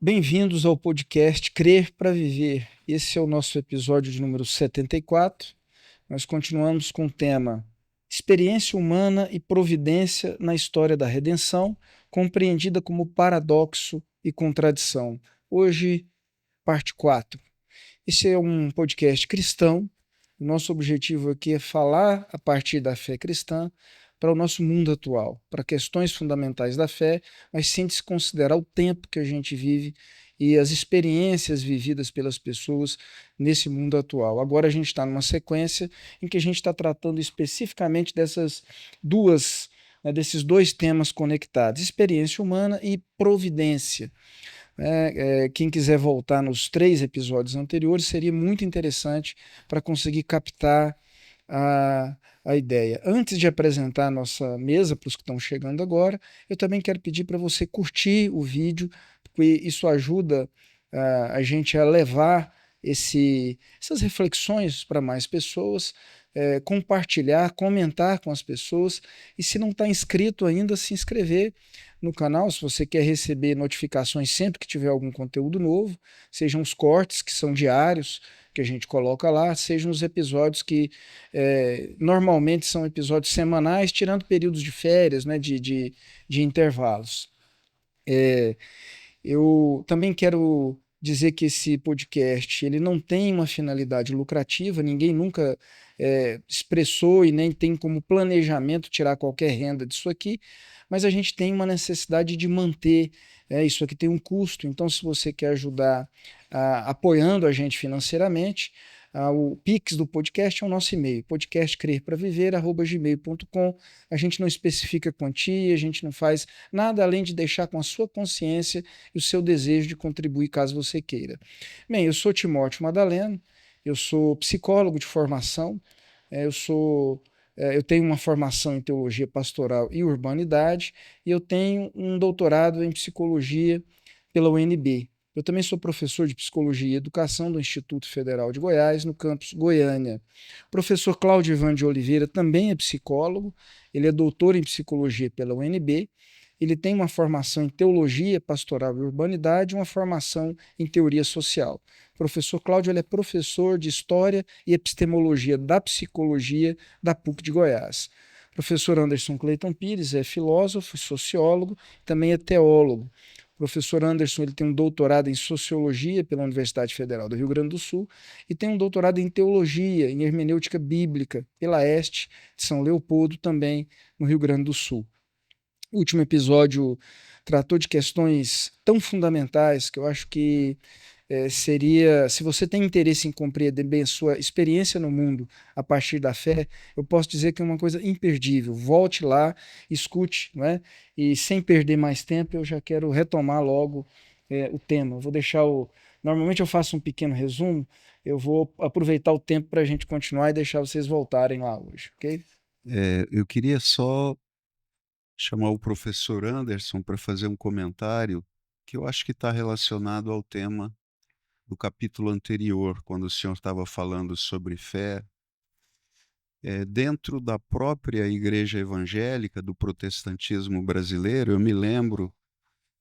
Bem-vindos ao podcast Crer para Viver. Esse é o nosso episódio de número 74. Nós continuamos com o tema Experiência Humana e Providência na História da Redenção, compreendida como paradoxo e contradição. Hoje, parte 4. Esse é um podcast cristão. O nosso objetivo aqui é falar a partir da fé cristã para o nosso mundo atual, para questões fundamentais da fé, mas sem desconsiderar o tempo que a gente vive e as experiências vividas pelas pessoas nesse mundo atual. Agora a gente está numa sequência em que a gente está tratando especificamente desses dois temas conectados, experiência humana e providência. Quem quiser voltar nos 3 episódios anteriores seria muito interessante para conseguir captar a, a ideia. Antes de apresentar a nossa mesa para os que estão chegando agora, eu também quero pedir para você curtir o vídeo, porque isso ajuda a gente a levar essas reflexões para mais pessoas, compartilhar, comentar com as pessoas, e se não está inscrito ainda, se inscrever no canal, se você quer receber notificações sempre que tiver algum conteúdo novo, sejam os cortes que são diários, que a gente coloca lá, sejam os episódios que normalmente são episódios semanais, tirando períodos de férias, né, de intervalos. É, eu também quero dizer que esse podcast ele não tem uma finalidade lucrativa, ninguém nunca expressou e nem tem como planejamento tirar qualquer renda disso aqui, mas a gente tem uma necessidade de manter, isso aqui tem um custo, então se você quer ajudar apoiando a gente financeiramente, o Pix do podcast é o nosso e-mail, podcastcrerpraviver@gmail.com. A gente não especifica quantia, a gente não faz nada além de deixar com a sua consciência e o seu desejo de contribuir caso você queira. Bem, eu sou Timóteo Madaleno, eu sou psicólogo de formação, eu tenho uma formação em teologia pastoral e urbanidade e eu tenho um doutorado em psicologia pela UNB. Eu também sou professor de Psicologia e Educação do Instituto Federal de Goiás, no campus Goiânia. O professor Cláudio Ivan de Oliveira também é psicólogo, ele é doutor em Psicologia pela UNB, ele tem uma formação em Teologia Pastoral e Urbanidade e uma formação em Teoria Social. O professor Cláudio ele é professor de História e Epistemologia da Psicologia da PUC de Goiás. O professor Anderson Cleiton Pires é filósofo, sociólogo, também é teólogo. O professor Anderson ele tem um doutorado em Sociologia pela Universidade Federal do Rio Grande do Sul e tem um doutorado em Teologia, em Hermenêutica Bíblica, pela Este de São Leopoldo, também no Rio Grande do Sul. O último episódio tratou de questões tão fundamentais que eu acho que seria, se você tem interesse em compreender bem a sua experiência no mundo a partir da fé, eu posso dizer que é uma coisa imperdível. Volte lá, escute, não é? E sem perder mais tempo, eu já quero retomar logo o tema. Eu vou deixar o. Normalmente eu faço um pequeno resumo, eu vou aproveitar o tempo para a gente continuar e deixar vocês voltarem lá hoje, ok? Eu queria só chamar o professor Anderson para fazer um comentário que eu acho que está relacionado ao tema do capítulo anterior, quando o senhor estava falando sobre fé. Dentro da própria igreja evangélica do protestantismo brasileiro, eu me lembro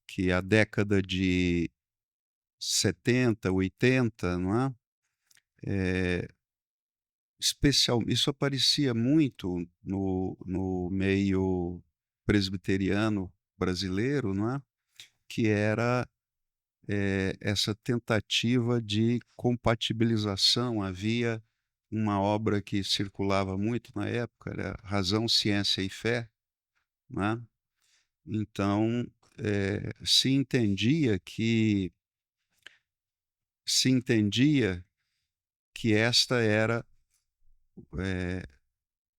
que a década de 70, 80, não é? Isso aparecia muito no meio presbiteriano brasileiro, não é? Que era essa tentativa de compatibilização. Havia uma obra que circulava muito na época, era Razão, Ciência e Fé, né? Então, se entendia que eh,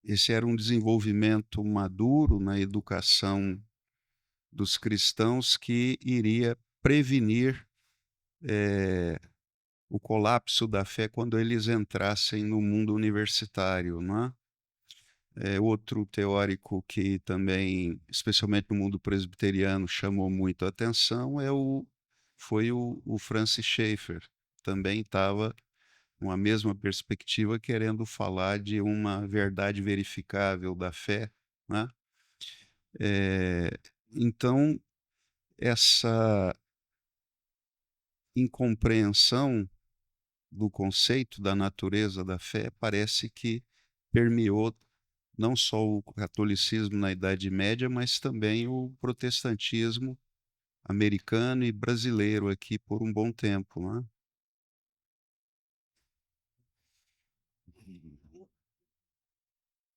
esse era um desenvolvimento maduro na educação dos cristãos que iria prevenir o colapso da fé quando eles entrassem no mundo universitário, não é? Outro teórico que também, especialmente no mundo presbiteriano, chamou muito a atenção foi o Francis Schaeffer. Também estava com a mesma perspectiva, querendo falar de uma verdade verificável da fé, né? Eh, então, essa incompreensão do conceito da natureza da fé parece que permeou não só o catolicismo na Idade Média, mas também o protestantismo americano e brasileiro aqui por um bom tempo, né?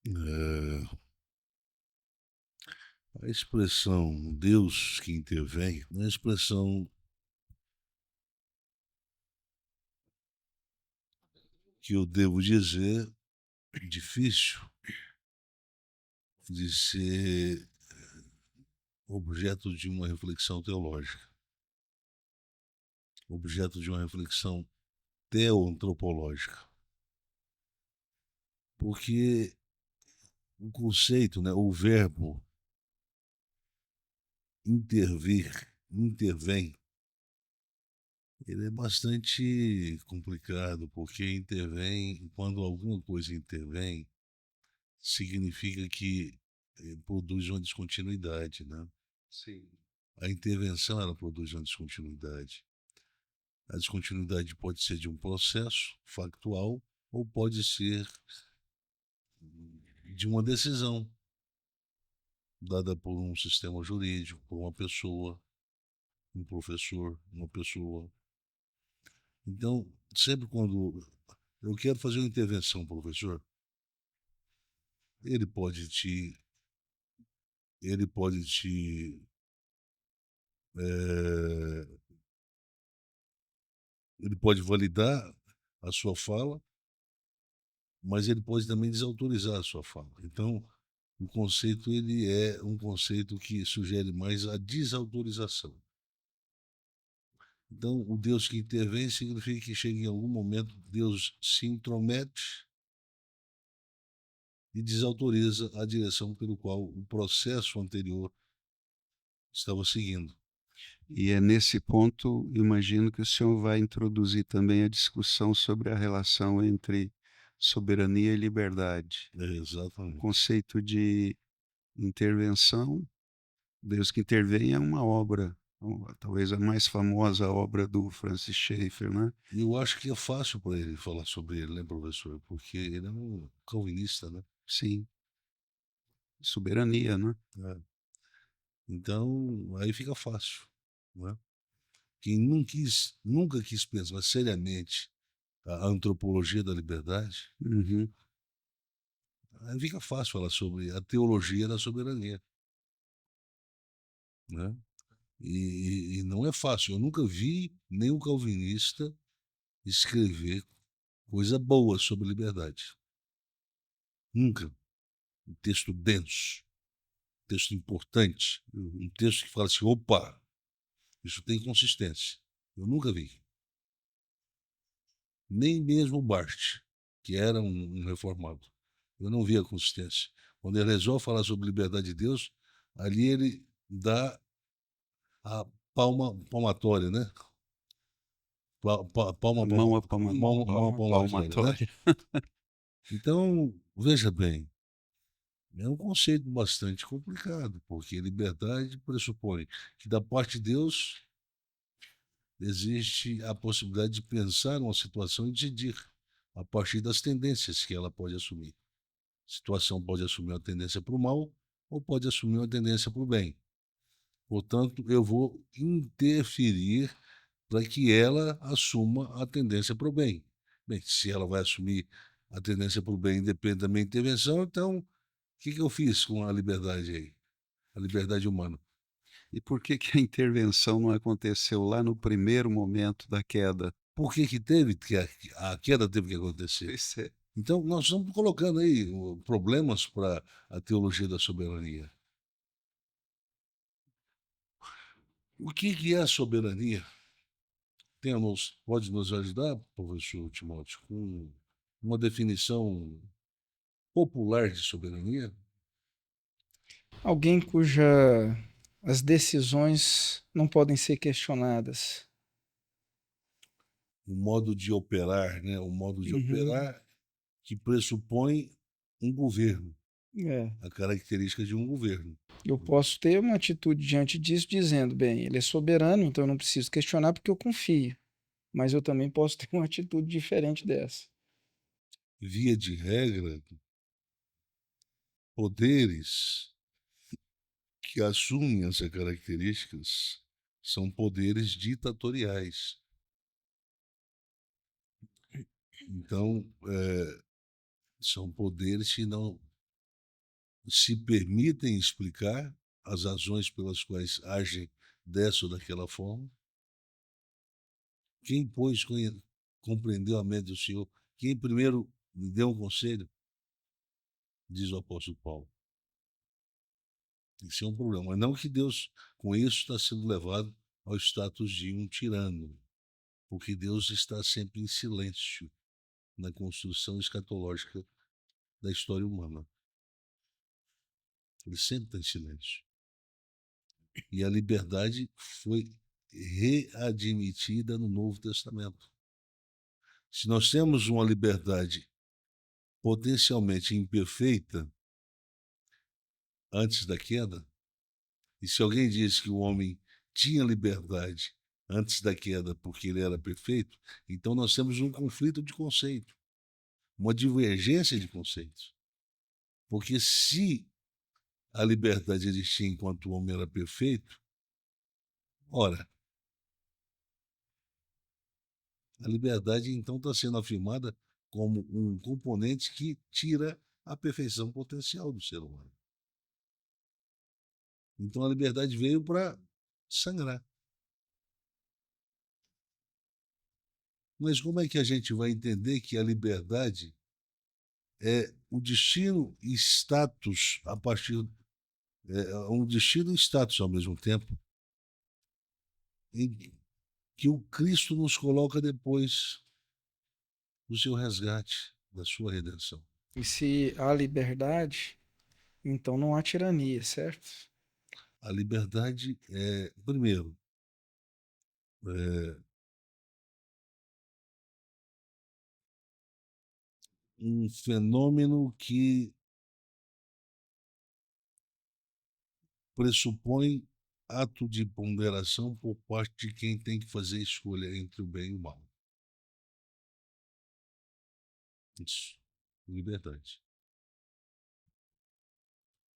É, a expressão Deus que intervém é uma expressão que eu devo dizer difícil de ser objeto de uma reflexão teológica, objeto de uma reflexão teoantropológica. Porque o conceito, né, o verbo intervir, intervém, ele é bastante complicado, porque intervém, quando alguma coisa intervém, significa que produz uma descontinuidade, né? Sim. A intervenção, ela produz uma descontinuidade. A descontinuidade pode ser de um processo factual ou pode ser de uma decisão dada por um sistema jurídico, por uma pessoa, um professor, uma pessoa. Então, sempre quando eu quero fazer uma intervenção, professor, ele pode te, ele pode te, é, ele pode validar a sua fala, mas ele pode também desautorizar a sua fala. Então, o conceito ele é um conceito que sugere mais a desautorização. Então, o Deus que intervém significa que chega em algum momento, Deus se intromete e desautoriza a direção pelo qual o processo anterior estava seguindo. E é nesse ponto, imagino que o senhor vai introduzir também a discussão sobre a relação entre soberania e liberdade. É, O exatamente. conceito de intervenção, Deus que intervém é uma obra, talvez a mais famosa obra do Francis Schaeffer, né? E eu acho que é fácil para ele falar sobre ele, né, professor? Porque ele é um calvinista, né? Sim, soberania, né? É. Então, aí fica fácil, né? Quem nunca quis pensar seriamente a antropologia da liberdade, Uhum. aí fica fácil falar sobre a teologia da soberania, né? E não é fácil. Eu nunca vi nenhum calvinista escrever coisa boa sobre liberdade. Nunca. Um texto denso, um texto importante, um texto que fala assim, opa, isso tem consistência. Eu nunca vi. Nem mesmo o Barth, que era um reformado. Eu não vi a consistência. Quando ele resolve falar sobre liberdade de Deus, ali ele dá a palmatória, né? Mão a Palmatória, né? palmatória. Então, veja bem, é um conceito bastante complicado, porque liberdade pressupõe que da parte de Deus existe a possibilidade de pensar uma situação e decidir a partir das tendências que ela pode assumir. A situação pode assumir uma tendência para o mal ou pode assumir uma tendência para o bem. Portanto, eu vou interferir para que ela assuma a tendência para o bem. Bem, se ela vai assumir a tendência para o bem depende da minha intervenção, então o que eu fiz com a liberdade aí? A liberdade humana. E por que que a intervenção não aconteceu lá no primeiro momento da queda? Por que teve que a queda teve que acontecer? Pois é. Então, nós estamos colocando aí problemas para a teologia da soberania. O que é a soberania? Pode nos ajudar, professor Timóteo, com uma definição popular de soberania? Alguém cuja as decisões não podem ser questionadas. Um modo de operar, né? Um modo de Uhum. operar que pressupõe um governo, É. a característica de um governo. Eu posso ter uma atitude diante disso dizendo, bem, ele é soberano, então eu não preciso questionar porque eu confio. mas eu também posso ter uma atitude diferente dessa. Via de regra, poderes que assumem essas características são poderes ditatoriais. Então, são poderes que não se permitem explicar as razões pelas quais agem dessa ou daquela forma. Quem, pois, compreendeu a mente do Senhor? Quem primeiro lhe deu um conselho? Diz o apóstolo Paulo. Isso é um problema. Mas não que Deus, com isso, está sendo levado ao status de um tirano, porque Deus está sempre em silêncio na construção escatológica da história humana. Ele sempre está em silêncio. E a liberdade foi readmitida no Novo Testamento. Se nós temos uma liberdade potencialmente imperfeita antes da queda, e se alguém diz que o homem tinha liberdade antes da queda porque ele era perfeito, então nós temos um conflito de conceito, uma divergência de conceitos. Porque se a liberdade existia enquanto o homem era perfeito, ora, a liberdade então está sendo afirmada como um componente que tira a perfeição potencial do ser humano. Então a liberdade veio para sangrar. Mas como é que a gente vai entender que a liberdade é o destino e status a partir um destino e status ao mesmo tempo, em que o Cristo nos coloca depois do seu resgate, da sua redenção. E se há liberdade, então não há tirania, certo? A liberdade é, primeiro, um fenômeno que pressupõe ato de ponderação por parte de quem tem que fazer a escolha entre o bem e o mal. Isso, liberdade.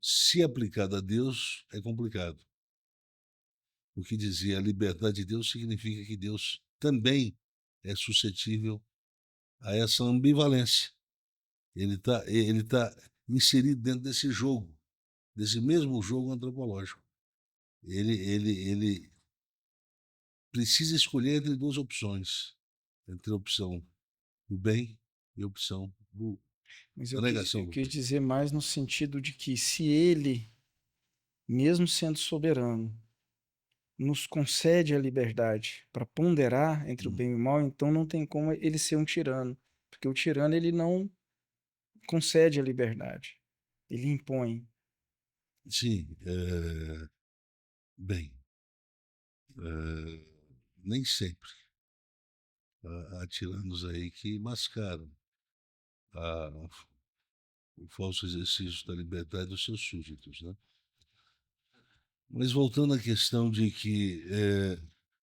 Se aplicada a Deus, é complicado. O que dizia a liberdade de Deus significa que Deus também é suscetível a essa ambivalência. Ele tá inserido dentro desse jogo, desse mesmo jogo antropológico. Ele precisa escolher entre duas opções, entre a opção do bem e a opção Mas da negação eu do quis bem. dizer mais no sentido de que se ele, mesmo sendo soberano, nos concede a liberdade para ponderar entre o bem e o mal, então não tem como ele ser um tirano, porque o tirano ele não concede a liberdade, ele impõe. Sim, bem, nem sempre. Há tiranos aí que mascaram a, o falso exercício da liberdade dos seus súditos, né? Mas voltando à questão de que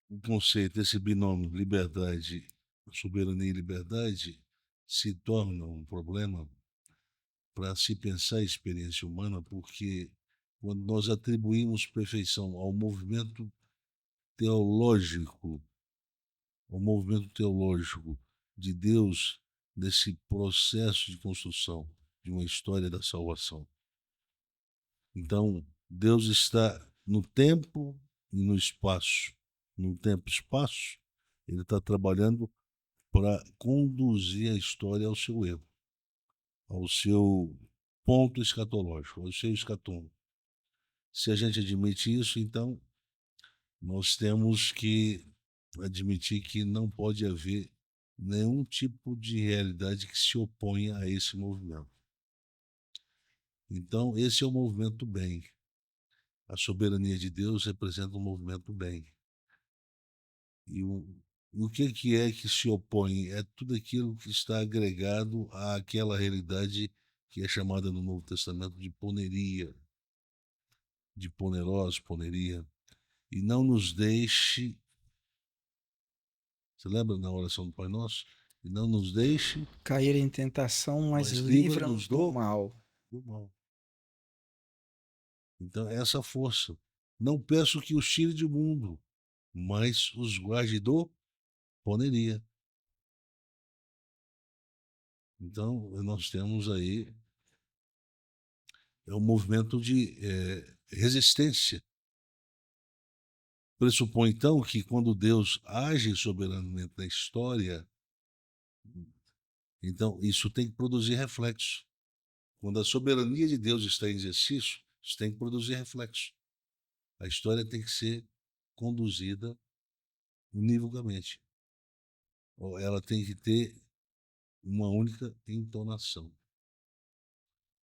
o conceito, esse binômio liberdade, soberania e liberdade, se torna um problema para se pensar a experiência humana, porque quando nós atribuímos perfeição teológico, ao movimento teológico de Deus, desse processo de construção de uma história da salvação. Então, Deus está no tempo e no espaço. No tempo e espaço, ele está trabalhando para conduzir a história ao seu erro, ao seu ponto escatológico, ao seu escatom. Se a gente admite isso, então nós temos que admitir que não pode haver nenhum tipo de realidade que se oponha a esse movimento. Então, esse é o movimento do bem. A soberania de Deus representa um movimento do bem. E o que é que se opõe? É tudo aquilo que está agregado àquela realidade que é chamada no Novo Testamento de poneria, de poneros, poneria. E não nos deixe Você lembra na oração do Pai Nosso? E não nos deixe Cair em tentação, mas Mas livra-nos livra-nos do mal. do mal. Então, é essa força. Não peço que os tire do mundo, mas os guarde do poderia. Então, nós temos aí um movimento de resistência. Pressupõe, então, que quando Deus age soberanamente na história, então isso tem que produzir reflexo. Quando a soberania de Deus está em exercício, isso tem que produzir reflexo. A história tem que ser conduzida univocamente. Ela tem que ter uma única entonação.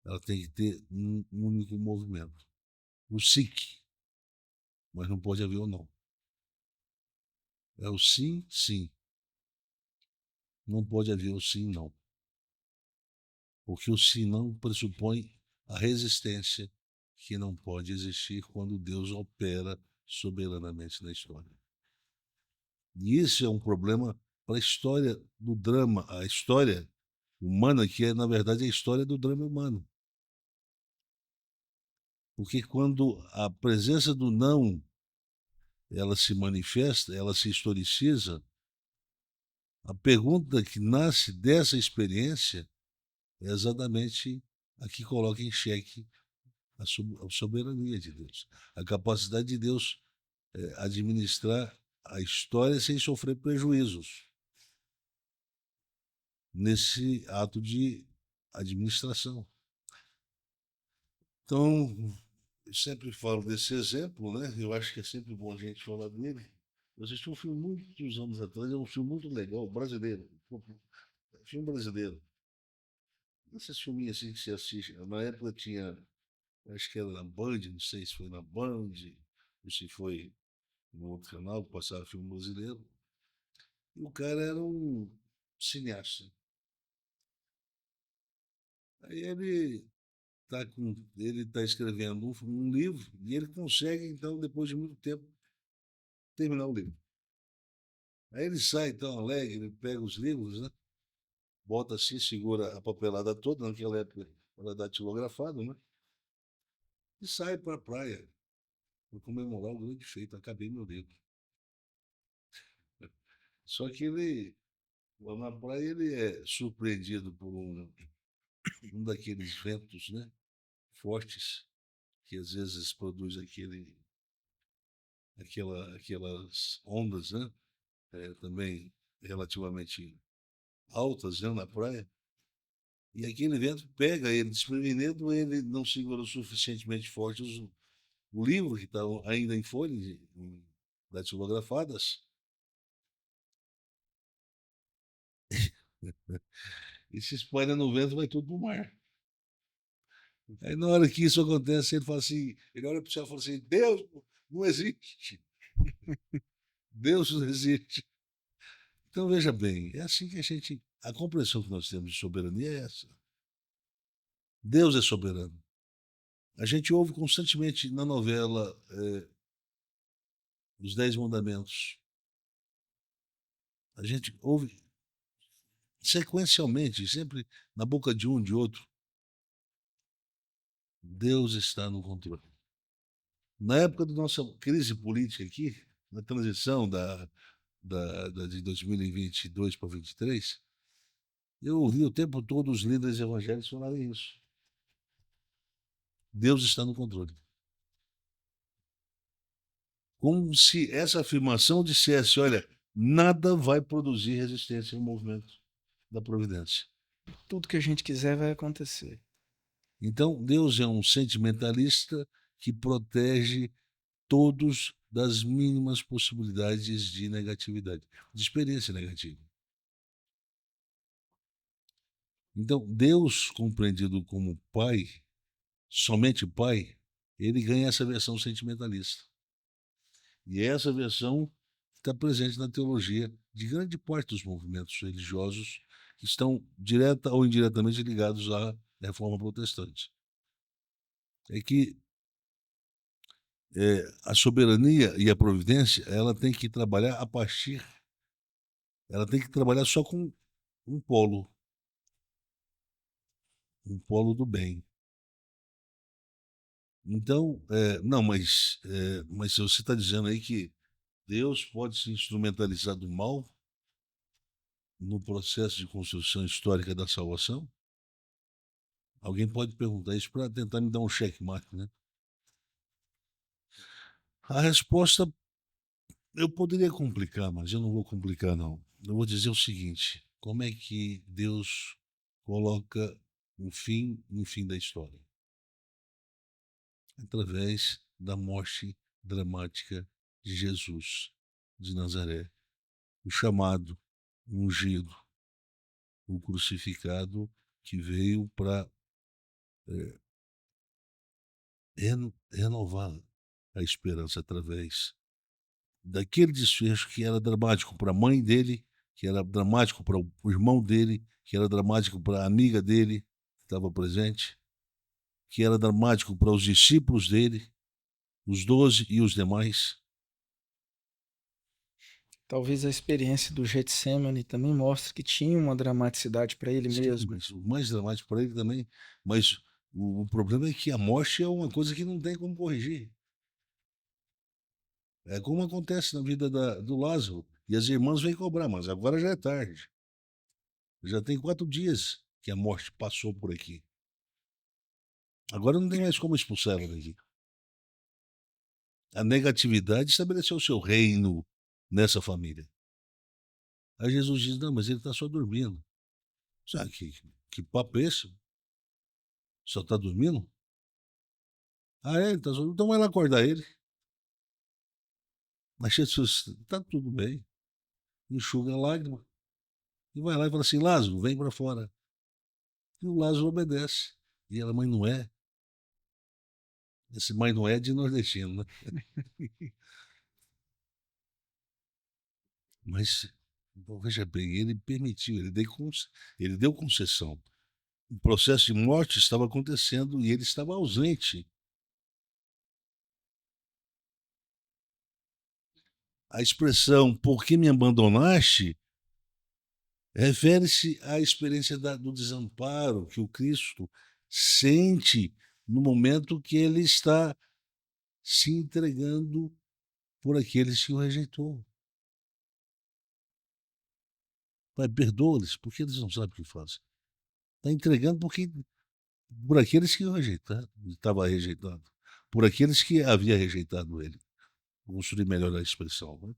Ela tem que ter um único movimento. O SIC, mas não pode haver o não. É o sim, sim. Não pode haver o sim, não. Porque o sim, não pressupõe a resistência que não pode existir quando Deus opera soberanamente na história. E isso é um problema para a história do drama, a história humana, que é, na verdade, a história do drama humano. Porque quando a presença do não ela se manifesta, ela se historiciza, a pergunta que nasce dessa experiência é exatamente a que coloca em xeque a soberania de Deus, a capacidade de Deus administrar a história sem sofrer prejuízos nesse ato de administração. Então, eu sempre falo desse exemplo, né? Eu acho que é sempre bom a gente falar dele. Eu assisti um filme muitos anos atrás, é um filme muito legal, brasileiro. Filme brasileiro. Esses filminhos assim que você assiste. Na época tinha, acho que era na Band, não sei se foi na Band, ou se foi no outro canal que passava filme brasileiro. E o cara era um cineasta. Aí ele tá escrevendo um livro e ele consegue, então, depois de muito tempo, terminar o livro. Aí ele sai tão alegre, ele pega os livros, né? Bota assim, segura a papelada toda, naquela época era datilografado, né? E sai para a praia para comemorar o grande feito. Acabei meu livro. Só que ele, lá na praia, ele é surpreendido por um daqueles ventos, né? Fortes, que às vezes produz aquelas ondas, né? Também relativamente altas, né? Na praia. E aquele vento pega ele desprevenido, ele não segura o suficientemente forte o livro, que está ainda em folhas, datilografadas, e se espalha no vento, vai tudo para o mar. Aí na hora que isso acontece, ele fala assim, ele olha para o céu e fala assim, Deus não existe. Deus não existe. Então veja bem, é assim que a compreensão que nós temos de soberania é essa. Deus é soberano. A gente ouve constantemente na novela os 10 Mandamentos. A gente ouve sequencialmente, sempre na boca de um, de outro. Deus está no controle. Na época da nossa crise política aqui, na transição de 2022 para 2023, eu ouvi o tempo todo os líderes evangélicos falarem isso. Deus está no controle. Como se essa afirmação dissesse, olha, nada vai produzir resistência no movimento da providência. Tudo que a gente quiser vai acontecer. Então, Deus é um sentimentalista que protege todos das mínimas possibilidades de negatividade, de experiência negativa. Então, Deus, compreendido como Pai, somente Pai, ele ganha essa versão sentimentalista. E essa versão está presente na teologia de grande parte dos movimentos religiosos que estão direta ou indiretamente ligados à reforma protestante. É que a soberania e a providência ela tem que trabalhar a partir ela tem que trabalhar só com um polo do bem. Então, não, mas você está dizendo aí que Deus pode se instrumentalizar do mal no processo de construção histórica da salvação? Alguém pode perguntar isso para tentar me dar um checkmate, né? A resposta eu poderia complicar, mas eu não vou complicar, não. Eu vou dizer o seguinte: como é que Deus coloca um fim no fim da história? Através da morte dramática de Jesus de Nazaré, o chamado, o ungido, o crucificado que veio para renovar a esperança através daquele desfecho que era dramático para a mãe dele, que era dramático para o irmão dele, que era dramático para a amiga dele, que estava presente, que era dramático para os discípulos dele, os 12 e os demais. Talvez a experiência do Getsemane também mostre que tinha uma dramaticidade para ele Sim, mesmo. mas o mais dramático para ele também. Mas o problema é que a morte é uma coisa que não tem como corrigir. É como acontece na vida do Lázaro. E as irmãs vêm cobrar, mas agora já é tarde. Já tem 4 dias que a morte passou por aqui. Agora não tem mais como expulsar ela daqui. A negatividade estabeleceu o seu reino nessa família. Aí Jesus diz: não, mas ele está só dormindo. Sabe que papo é esse? Só está dormindo? Ah, é? Ele está só dormindo. Então vai lá acordar ele. Mas Jesus, está tudo bem. Enxuga a lágrima. E vai lá e fala assim: Lázaro, vem para fora. E o Lázaro obedece. E ela, mãe não é. Esse mãe não é de nordestino, né? Mas, bom, veja bem, ele permitiu, ele deu concessão. O processo de morte estava acontecendo e ele estava ausente. A expressão "por que me abandonaste" refere-se à experiência do desamparo que o Cristo sente no momento que ele está se entregando por aqueles que o rejeitou. Pai, perdoa-lhes, porque eles não sabem o que fazem. Está entregando por aqueles que o rejeitaram, estava rejeitado, por aqueles que havia rejeitado ele. Vou construir melhor a expressão. Né?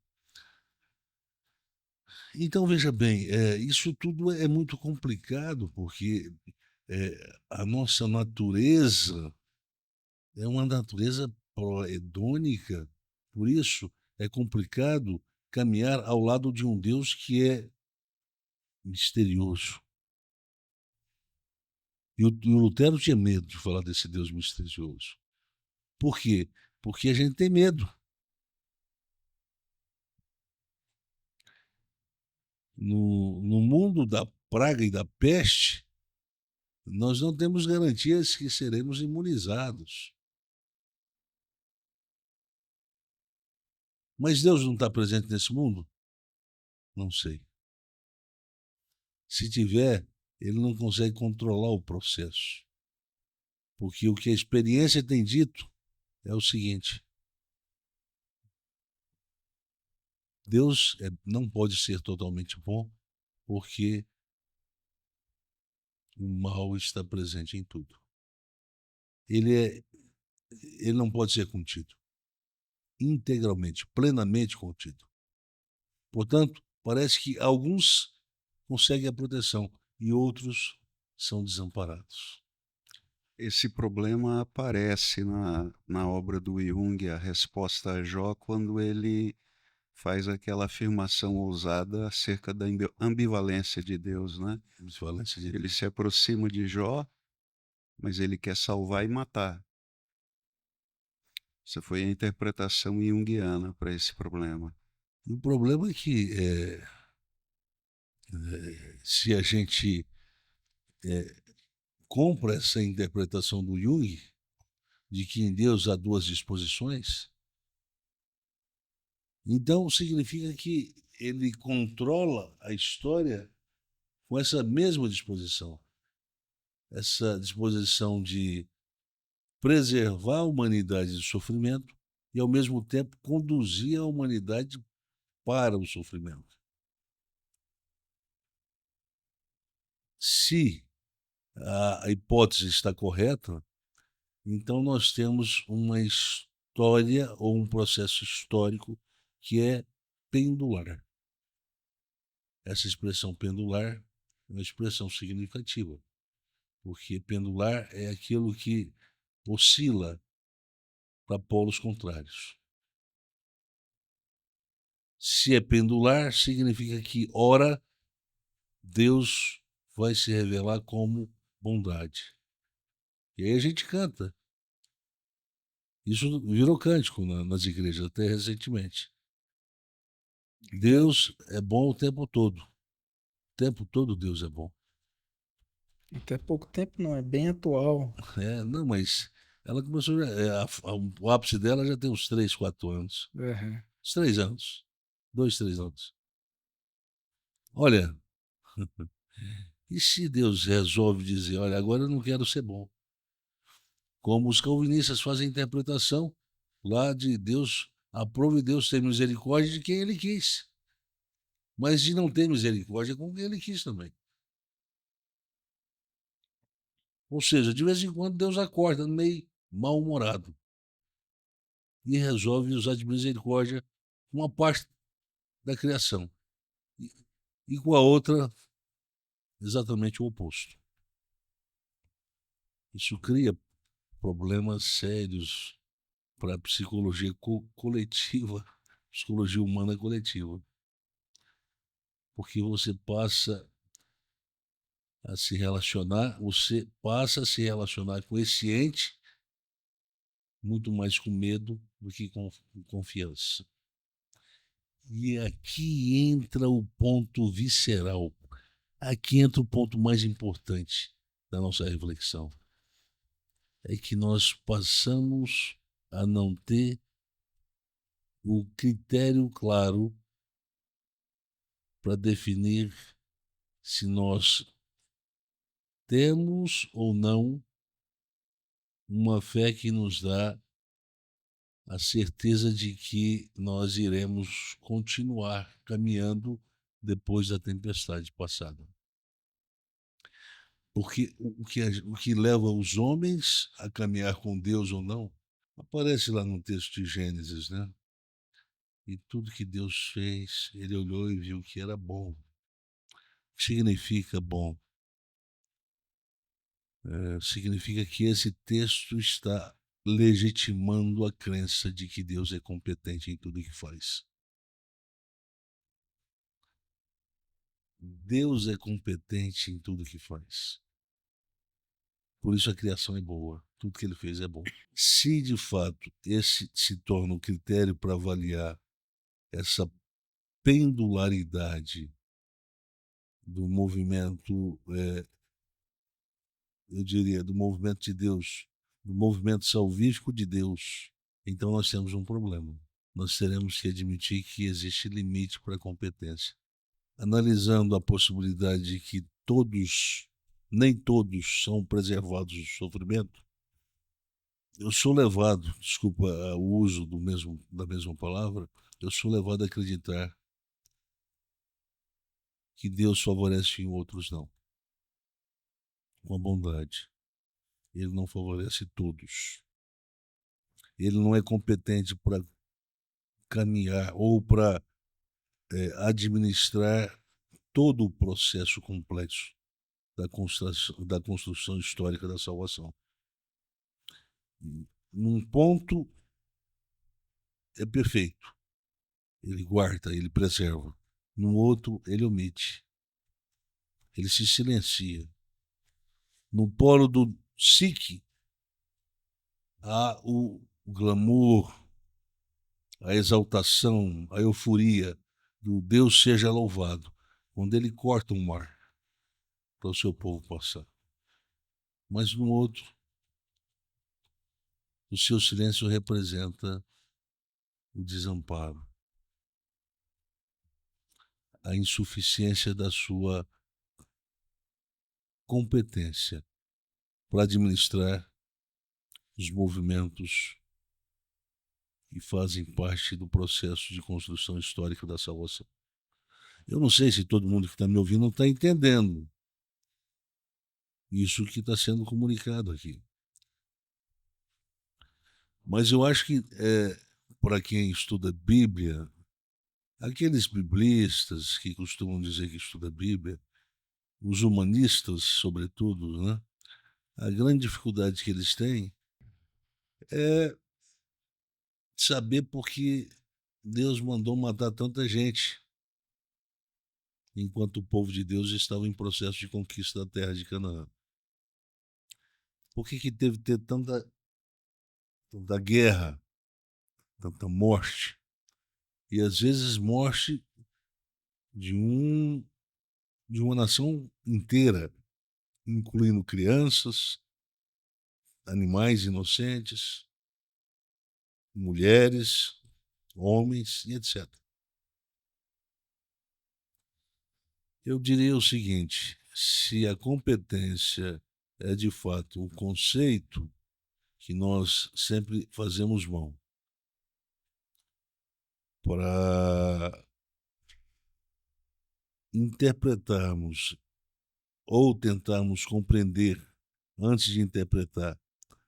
Então, veja bem, isso tudo é muito complicado, porque a nossa natureza é uma natureza proedônica, por isso é complicado caminhar ao lado de um Deus que é misterioso. E o Lutero tinha medo de falar desse Deus misterioso. Por quê? Porque a gente tem medo. No mundo da praga e da peste, nós não temos garantias que seremos imunizados. Mas Deus não está presente nesse mundo? Não sei. Se tiver, ele não consegue controlar o processo. Porque o que a experiência tem dito é o seguinte: Deus não pode ser totalmente bom, porque o mal está presente em tudo. Ele não pode ser contido, integralmente, plenamente contido. Portanto, parece que alguns conseguem a proteção e outros são desamparados. Esse problema aparece na obra do Jung, A Resposta a Jó, quando ele faz aquela afirmação ousada acerca da ambivalência de Deus, né? Ele se aproxima de Jó, mas ele quer salvar e matar. Essa foi a interpretação junguiana para esse problema. O problema é que se a gente compra essa interpretação do Jung, de que em Deus há duas disposições, então significa que ele controla a história com essa mesma disposição. Essa disposição de preservar a humanidade do sofrimento e, ao mesmo tempo, conduzir a humanidade para o sofrimento. Se a hipótese está correta, então nós temos uma história ou um processo histórico que é pendular. Essa expressão pendular é uma expressão significativa, porque pendular é aquilo que oscila para polos contrários. Se é pendular, significa que, ora, Deus vai se revelar como bondade. E aí a gente canta. Isso virou cântico nas igrejas, até recentemente. Deus é bom o tempo todo. O tempo todo Deus é bom. Até pouco tempo não, é bem atual. Não, mas ela começou, o ápice dela já tem uns 3, 4 anos. Uhum. Uns 3 anos. 2, 3 anos. Olha, e se Deus resolve dizer, olha, agora eu não quero ser bom? Como os calvinistas fazem interpretação lá de Deus, aprove Deus ter misericórdia de quem ele quis, mas de não ter misericórdia com quem ele quis também. Ou seja, de vez em quando Deus acorda meio mal-humorado e resolve usar de misericórdia com uma parte da criação e com a outra exatamente o oposto. Isso cria problemas sérios para a psicologia coletiva, psicologia humana coletiva, porque você passa a se relacionar com esse ente muito mais com medo do que com confiança. E aqui entra o ponto visceral, aqui entra o ponto mais importante da nossa reflexão. É que nós passamos a não ter o critério claro para definir se nós temos ou não uma fé que nos dá a certeza de que nós iremos continuar caminhando depois da tempestade passada. Porque o que leva os homens a caminhar com Deus ou não, aparece lá no texto de Gênesis, né? E tudo que Deus fez, ele olhou e viu que era bom. O que significa bom? Significa que esse texto está legitimando a crença de que Deus é competente em tudo que faz. Deus é competente em tudo que faz. Por isso a criação é boa. Tudo que ele fez é bom. Se de fato esse se torna um critério para avaliar essa pendularidade do movimento, eu diria, do movimento de Deus, do movimento salvífico de Deus, então nós temos um problema. Nós teremos que admitir que existe limite para a competência. Analisando a possibilidade de que nem todos são preservados do sofrimento, eu sou levado, desculpa o uso da mesma palavra, eu sou levado a acreditar que Deus favorece em outros não. Com a bondade. Ele não favorece todos. Ele não é competente para caminhar ou para administrar todo o processo complexo da construção histórica da salvação. Num ponto é perfeito. Ele guarda, ele preserva. Num outro, ele omite. Ele se silencia. No polo do psique, há o glamour, a exaltação, a euforia do Deus seja louvado, quando ele corta um mar para o seu povo passar. Mas no outro, o seu silêncio representa o desamparo. a insuficiência da sua competência para administrar os movimentos que fazem parte do processo de construção histórica da salvação. Eu não sei se todo mundo que está me ouvindo está entendendo isso que está sendo comunicado aqui. Mas eu acho que, para quem estuda Bíblia, aqueles biblistas que costumam dizer que estuda Bíblia, os humanistas, sobretudo, né? A grande dificuldade que eles têm é saber por que Deus mandou matar tanta gente, enquanto o povo de Deus estava em processo de conquista da terra de Canaã. Por que teve que ter tanta guerra, tanta morte? E às vezes morte de uma nação inteira, incluindo crianças, animais inocentes, mulheres, homens e etc. Eu diria o seguinte: se a competência é de fato um conceito que nós sempre fazemos mão para interpretarmos ou tentarmos compreender, antes de interpretar,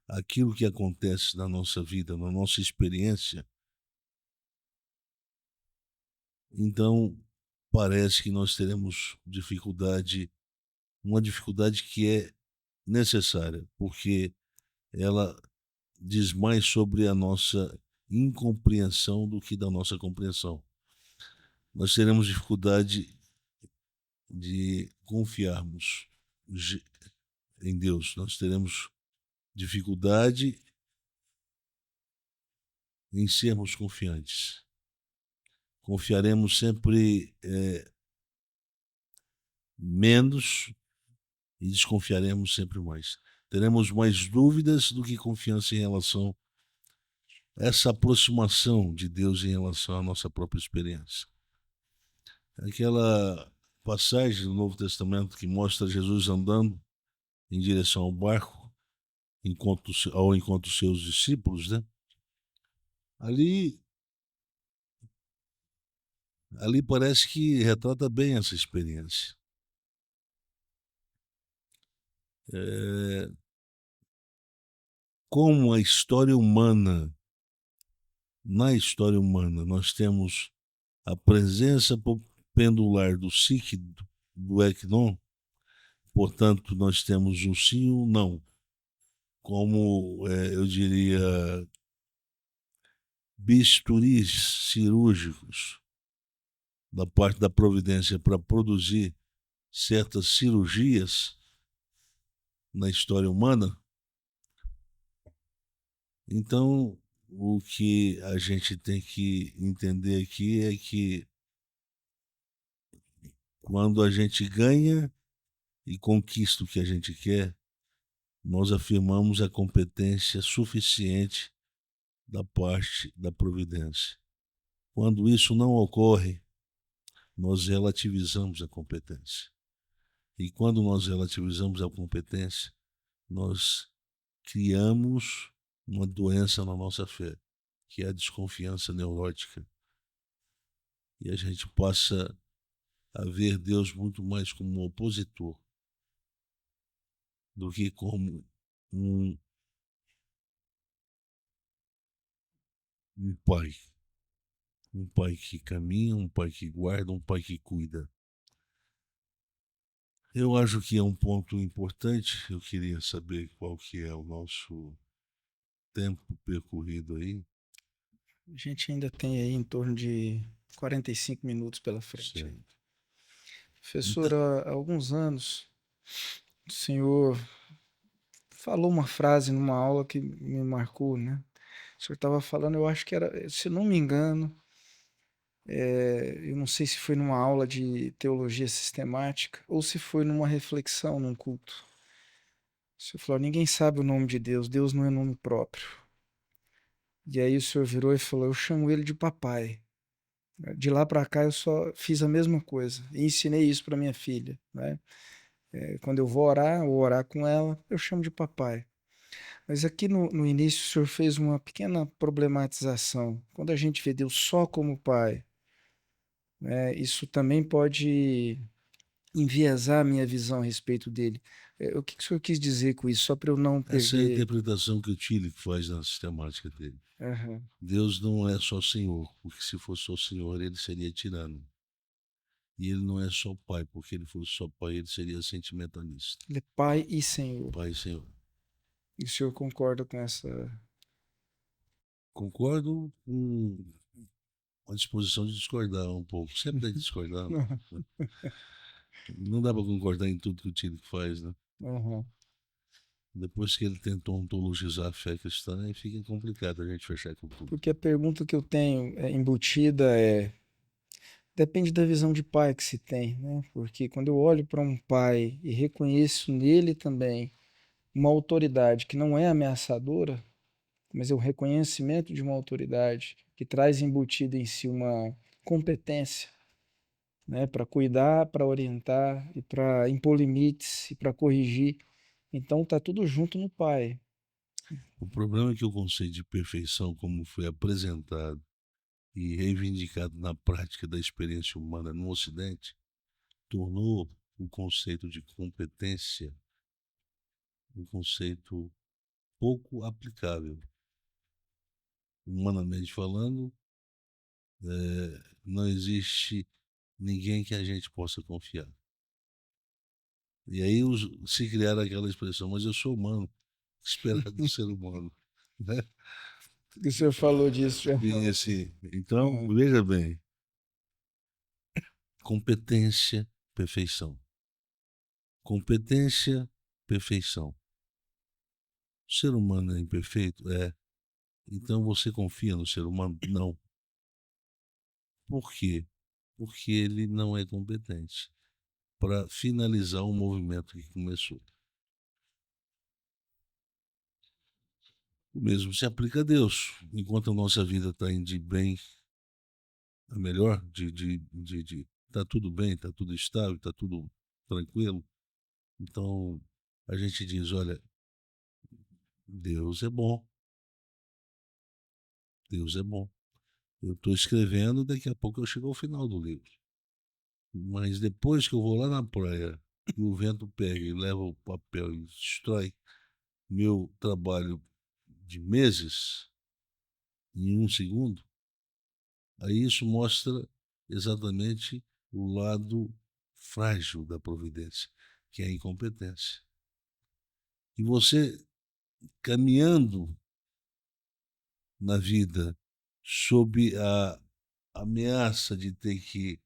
aquilo que acontece na nossa vida, na nossa experiência, então parece que nós teremos dificuldade, uma dificuldade que é necessária, porque ela diz mais sobre a nossa incompreensão do que da nossa compreensão. Nós teremos dificuldade de confiarmos em Deus. Nós teremos dificuldade em sermos confiantes. Confiaremos sempre menos e desconfiaremos sempre mais. Teremos mais dúvidas do que confiança em relação a essa aproximação de Deus em relação à nossa própria experiência. Aquela passagem do Novo Testamento que mostra Jesus andando em direção ao barco, ao encontro dos seus discípulos, né? Ali parece que retrata bem essa experiência. Como na história humana, nós temos a presença pendular do SIC, do ECNON, portanto, nós temos um sim ou um não, como eu diria, bisturis cirúrgicos da parte da providência para produzir certas cirurgias na história humana. Então, o que a gente tem que entender aqui é que quando a gente ganha e conquista o que a gente quer, nós afirmamos a competência suficiente da parte da providência. Quando isso não ocorre, nós relativizamos a competência. E quando nós relativizamos a competência, nós criamos uma doença na nossa fé, que é a desconfiança neurótica. E a gente passa a ver Deus muito mais como um opositor do que como um pai. Um pai que caminha, um pai que guarda, um pai que cuida. Eu acho que é um ponto importante. Eu queria saber qual que é o nosso tempo percorrido aí. A gente ainda tem aí em torno de 45 minutos pela frente. Certo. Professor, Então, há alguns anos, o senhor falou uma frase numa aula que me marcou, né? O senhor estava falando, eu acho que era, se não me engano, eu não sei se foi numa aula de teologia sistemática ou se foi numa reflexão, num culto. O senhor falou, ninguém sabe o nome de Deus, Deus não é nome próprio. E aí o senhor virou e falou, eu chamo ele de papai. De lá para cá eu só fiz a mesma coisa e ensinei isso para minha filha, né? Quando eu vou orar ou orar com ela, eu chamo de papai. Mas aqui no início o senhor fez uma pequena problematização. Quando a gente vê Deus só como pai, né, isso também pode enviesar a minha visão a respeito dele. O que que o senhor quis dizer com isso? Só para eu não Essa é a perder. interpretação que o Tillich faz na sistemática dele. Aham. Deus não é só Senhor, porque se fosse só Senhor, ele seria tirano. E ele não é só pai, porque ele fosse só pai, ele seria sentimentalista. Ele é pai e senhor. Pai e Senhor. E o senhor concorda com essa. Concordo com a disposição de discordar um pouco. Sempre tem que discordar. Né? Não dá para concordar em tudo que o Tillich faz, né? Aham. Depois que ele tentou ontologizar a fé cristã, aí fica complicado a gente fechar com tudo. Porque a pergunta que eu tenho embutida depende da visão de pai que se tem, né? Porque quando eu olho para um pai e reconheço nele também uma autoridade que não é ameaçadora, mas é o reconhecimento de uma autoridade que traz embutida em si uma competência, né, para cuidar, para orientar e para impor limites e para corrigir. Então tá tudo junto no pai. O problema é que o conceito de perfeição, como foi apresentado e reivindicado na prática da experiência humana no Ocidente, tornou o conceito de competência um conceito pouco aplicável. Humanamente falando, não existe ninguém que a gente possa confiar. E aí se criaram aquela expressão, mas eu sou humano, esperar do ser humano. Né? O senhor falou disso já. E assim, então, Uhum. veja bem, competência, perfeição. Competência, perfeição. O ser humano é imperfeito? É. Então você confia no ser humano? Não. Por quê? Porque ele não é competente para finalizar um movimento que começou. O mesmo se aplica a Deus. Enquanto a nossa vida está indo de bem a melhor, tá tudo bem, tá tudo estável, tá tudo tranquilo. Então a gente diz, olha, Deus é bom, Deus é bom. Eu estou escrevendo, daqui a pouco eu chego ao final do livro. Mas depois que eu vou lá na praia e o vento pega e leva o papel e destrói meu trabalho de meses em um segundo, aí isso mostra exatamente o lado frágil da providência, que é a incompetência. E você caminhando na vida sob a ameaça de ter que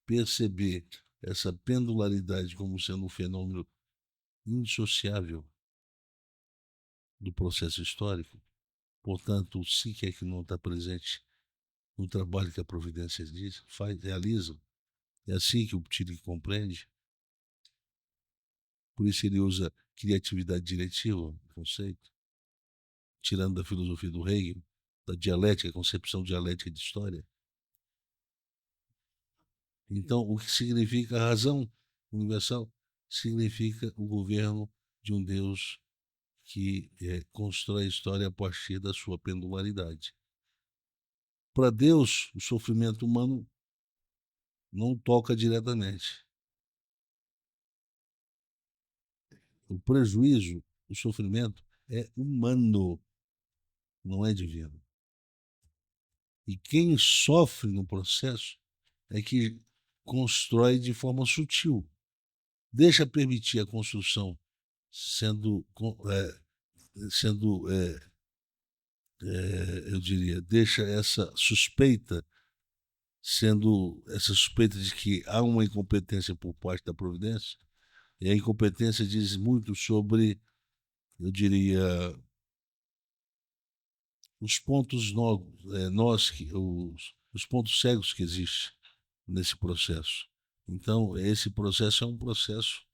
perceber essa pendularidade como sendo um fenômeno indissociável do processo histórico, portanto, se quer que não está presente no trabalho que a Providência diz, realiza, é assim que o Tillich compreende. Por isso ele usa criatividade diretiva, conceito, tirando da filosofia do Hegel, da dialética, concepção dialética de história. Então, o que significa a razão universal? Significa o governo de um Deus que constrói a história a partir da sua pendularidade. Para Deus, o sofrimento humano não toca diretamente. O prejuízo, o sofrimento é humano, não é divino. E quem sofre no processo é que constrói de forma sutil. Deixa permitir a construção eu diria, deixa essa suspeita de que há uma incompetência por parte da providência, e a incompetência diz muito sobre, eu diria, os pontos os pontos cegos que existem nesse processo. Então, esse processo é um processo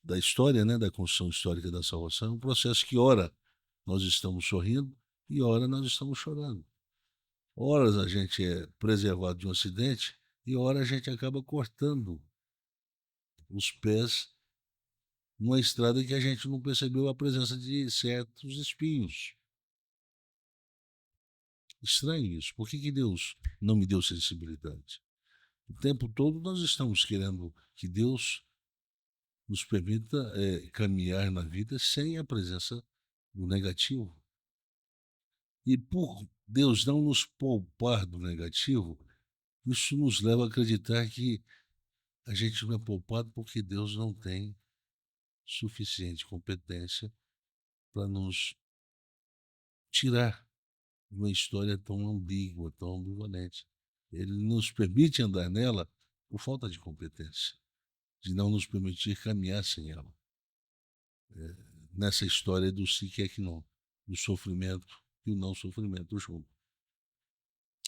da história, né, da construção histórica da salvação, é um processo que ora nós estamos sorrindo e ora nós estamos chorando. Horas a gente é preservado de um acidente e horas a gente acaba cortando os pés numa estrada que a gente não percebeu a presença de certos espinhos. Estranho isso. Por que Deus não me deu sensibilidade? O tempo todo nós estamos querendo que Deus nos permita caminhar na vida sem a presença do negativo. E por Deus não nos poupar do negativo, isso nos leva a acreditar que a gente não é poupado porque Deus não tem suficiente competência para nos tirar de uma história tão ambígua, tão ambivalente. Ele nos permite andar nela por falta de competência, de não nos permitir caminhar sem ela. Nessa história do se quer que não, do sofrimento e o não sofrimento junto.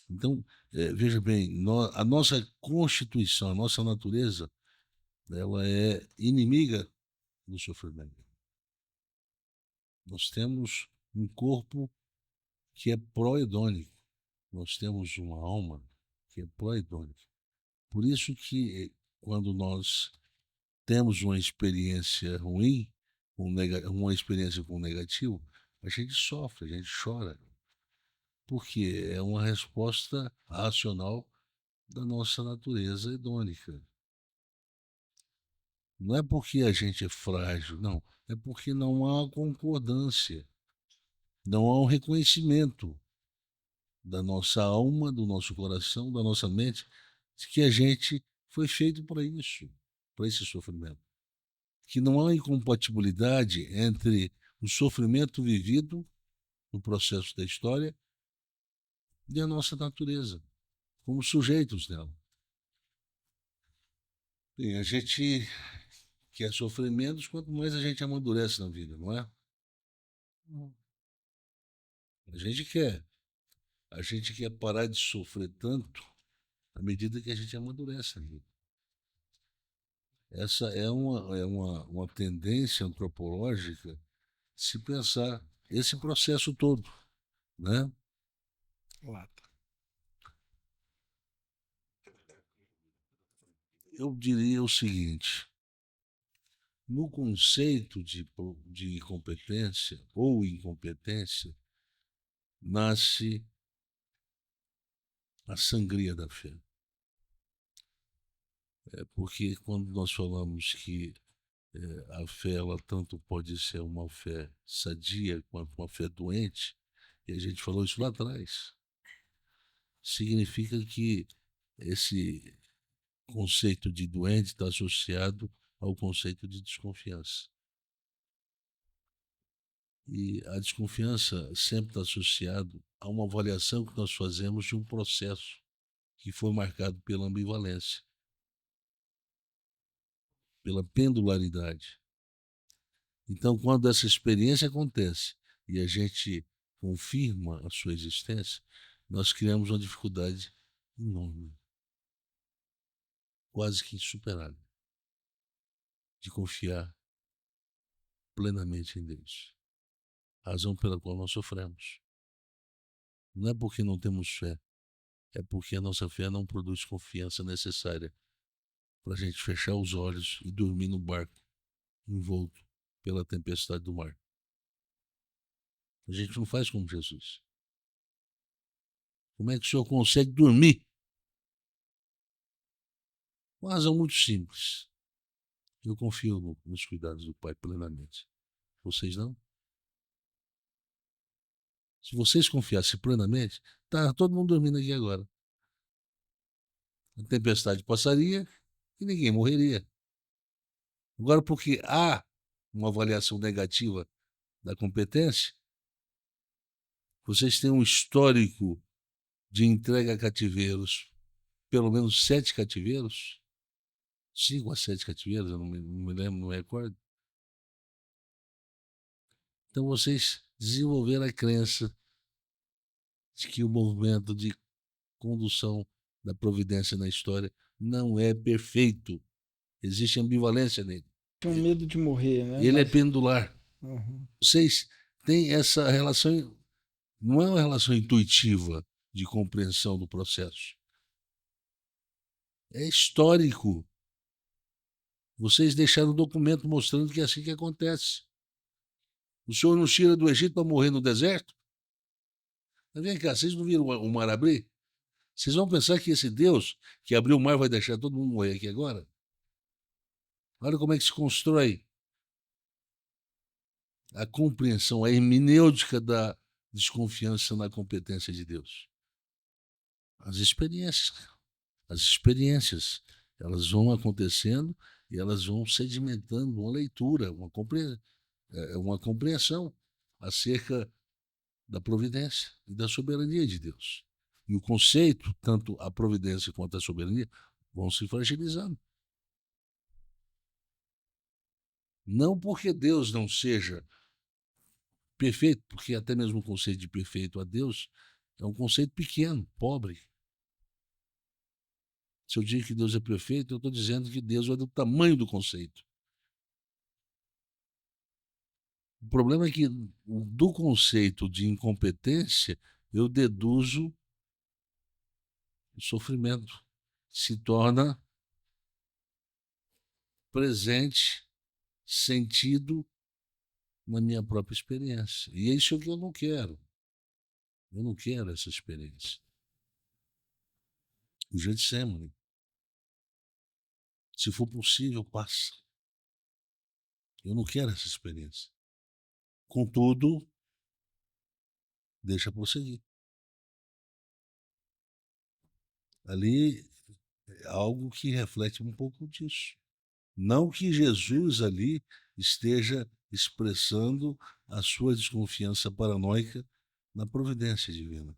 Então, veja bem, a nossa constituição, a nossa natureza, ela é inimiga do sofrimento. Nós temos um corpo que é pró-hedônico. Nós temos uma alma que é pró-hedônica. Por isso que quando nós temos uma experiência ruim, uma experiência com negativo, a gente sofre, a gente chora. Porque é uma resposta racional da nossa natureza hedônica. Não é porque a gente é frágil, não. É porque não há concordância. Não há um reconhecimento da nossa alma, do nosso coração, da nossa mente, de que a gente foi feito para isso, para esse sofrimento. Que não há incompatibilidade entre o sofrimento vivido no processo da história e a nossa natureza, como sujeitos dela. Bem, a gente quer sofrer menos quanto mais a gente amadurece na vida, não é? A gente quer. A gente quer parar de sofrer tanto à medida que a gente amadurece na vida. Essa é uma tendência antropológica se pensar esse processo todo, né? Lata. Eu diria o seguinte: no conceito de competência ou incompetência, nasce a sangria da fé. Porque quando nós falamos que a fé ela tanto pode ser uma fé sadia quanto uma fé doente, e a gente falou isso lá atrás, significa que esse conceito de doente está associado ao conceito de desconfiança. E a desconfiança sempre está associada a uma avaliação que nós fazemos de um processo que foi marcado pela ambivalência, pela pendularidade. Então, quando essa experiência acontece e a gente confirma a sua existência, nós criamos uma dificuldade enorme, quase que insuperável, de confiar plenamente em Deus. A razão pela qual nós sofremos. Não é porque não temos fé, é porque a nossa fé não produz confiança necessária para a gente fechar os olhos e dormir no barco envolto pela tempestade do mar. A gente não faz como Jesus. Como é que o senhor consegue dormir? Uma razão muito simples. Eu confio nos cuidados do Pai plenamente. Vocês não? Se vocês confiassem plenamente, tá todo mundo dormindo aqui agora. A tempestade passaria e ninguém morreria. Agora, porque há uma avaliação negativa da competência, vocês têm um histórico de entrega a cativeiros, pelo menos 7 cativeiros, 5 a 7 cativeiros, eu não me lembro, não recordo. Então vocês desenvolveram a crença de que o movimento de condução da providência na história não é perfeito. Existe ambivalência nele. Tem um medo de morrer, né? Ele é pendular. Uhum. Vocês têm essa relação, não é uma relação intuitiva de compreensão do processo. É histórico. Vocês deixaram um documento mostrando que é assim que acontece. O Senhor nos tira do Egito para morrer no deserto? Mas vem cá, vocês não viram o mar abrir? Vocês vão pensar que esse Deus que abriu o mar vai deixar todo mundo morrer aqui agora? Olha como é que se constrói a compreensão, a hermenêutica da desconfiança na competência de Deus. As experiências, elas vão acontecendo e elas vão sedimentando uma leitura, uma compreensão acerca da providência e da soberania de Deus. E o conceito, tanto a providência quanto a soberania, vão se fragilizando. Não porque Deus não seja perfeito, porque até mesmo o conceito de perfeito a Deus é um conceito pequeno, pobre. Se eu digo que Deus é perfeito, eu estou dizendo que Deus é do tamanho do conceito. O problema é que do conceito de incompetência eu deduzo o sofrimento. Se torna presente, sentido na minha própria experiência. E é isso que eu não quero. Eu não quero essa experiência. O Getsemane, se for possível, passa. Eu não quero essa experiência. Contudo, deixa prosseguir. Ali é algo que reflete um pouco disso. Não que Jesus ali esteja expressando a sua desconfiança paranoica na providência divina,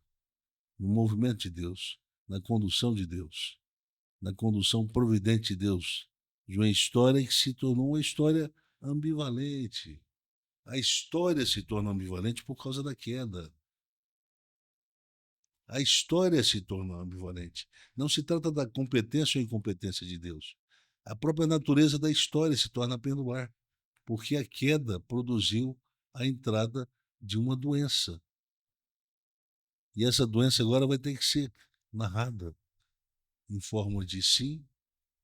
no movimento de Deus, na condução de Deus, na condução providente de Deus, de uma história que se tornou uma história ambivalente. A história se torna ambivalente por causa da queda. A história se torna ambivalente. Não se trata da competência ou incompetência de Deus. A própria natureza da história se torna pendular, porque a queda produziu a entrada de uma doença. E essa doença agora vai ter que ser narrada em forma de sim,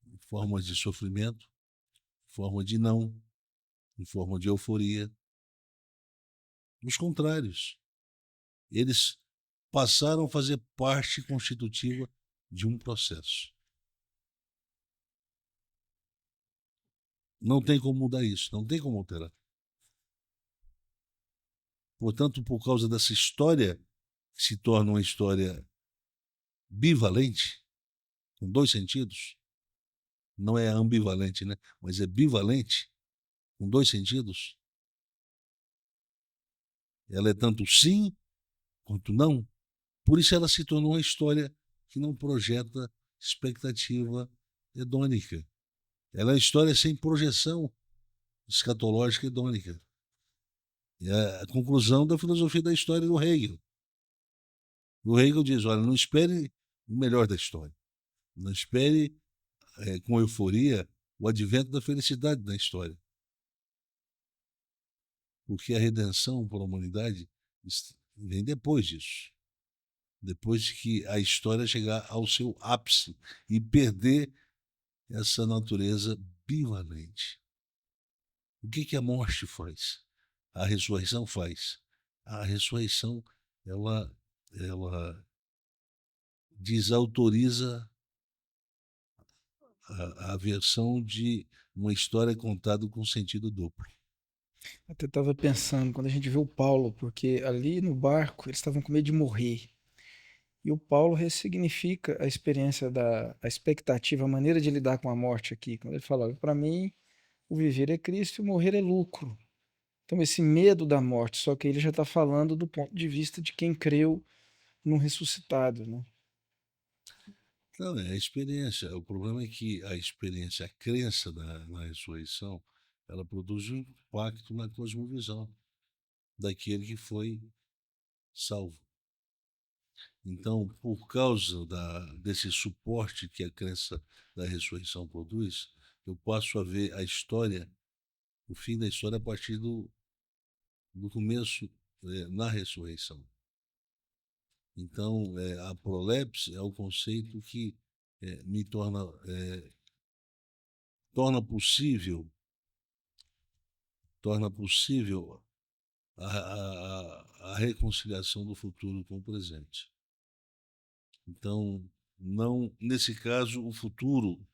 em forma de sofrimento, em forma de não, em forma de euforia. Os contrários. Eles passaram a fazer parte constitutiva de um processo. Não tem como mudar isso, não tem como alterar. Portanto, por causa dessa história, que se torna uma história bivalente, com dois sentidos, não é ambivalente, né? Mas é bivalente, com dois sentidos. Ela é tanto sim quanto não. Por isso ela se tornou uma história que não projeta expectativa hedônica. Ela é uma história sem projeção escatológica hedônica. É a conclusão da filosofia da história do Hegel. O Hegel diz, olha, não espere o melhor da história. Não espere com euforia o advento da felicidade da história. Porque a redenção para a humanidade vem depois disso. Depois de que a história chegar ao seu ápice e perder essa natureza bivalente. O que a morte faz? A ressurreição faz. A ressurreição, ela desautoriza a versão de uma história contada com sentido duplo. Até estava pensando, quando a gente vê o Paulo, porque ali no barco eles estavam com medo de morrer. E o Paulo ressignifica a experiência a expectativa, a maneira de lidar com a morte aqui. Quando ele fala, para mim, o viver é Cristo e o morrer é lucro. Então, esse medo da morte, só que ele já está falando do ponto de vista de quem creu no ressuscitado, né? Não, é a experiência. O problema é que a experiência, a crença na ressurreição, ela produz um impacto na cosmovisão daquele que foi salvo. Então, por causa desse suporte que a crença da ressurreição produz, eu passo a ver a história, o fim da história a partir do começo na ressurreição. Então, a prolepse é o conceito que me torna possível a reconciliação do futuro com o presente. Então, não, nesse caso, o futuro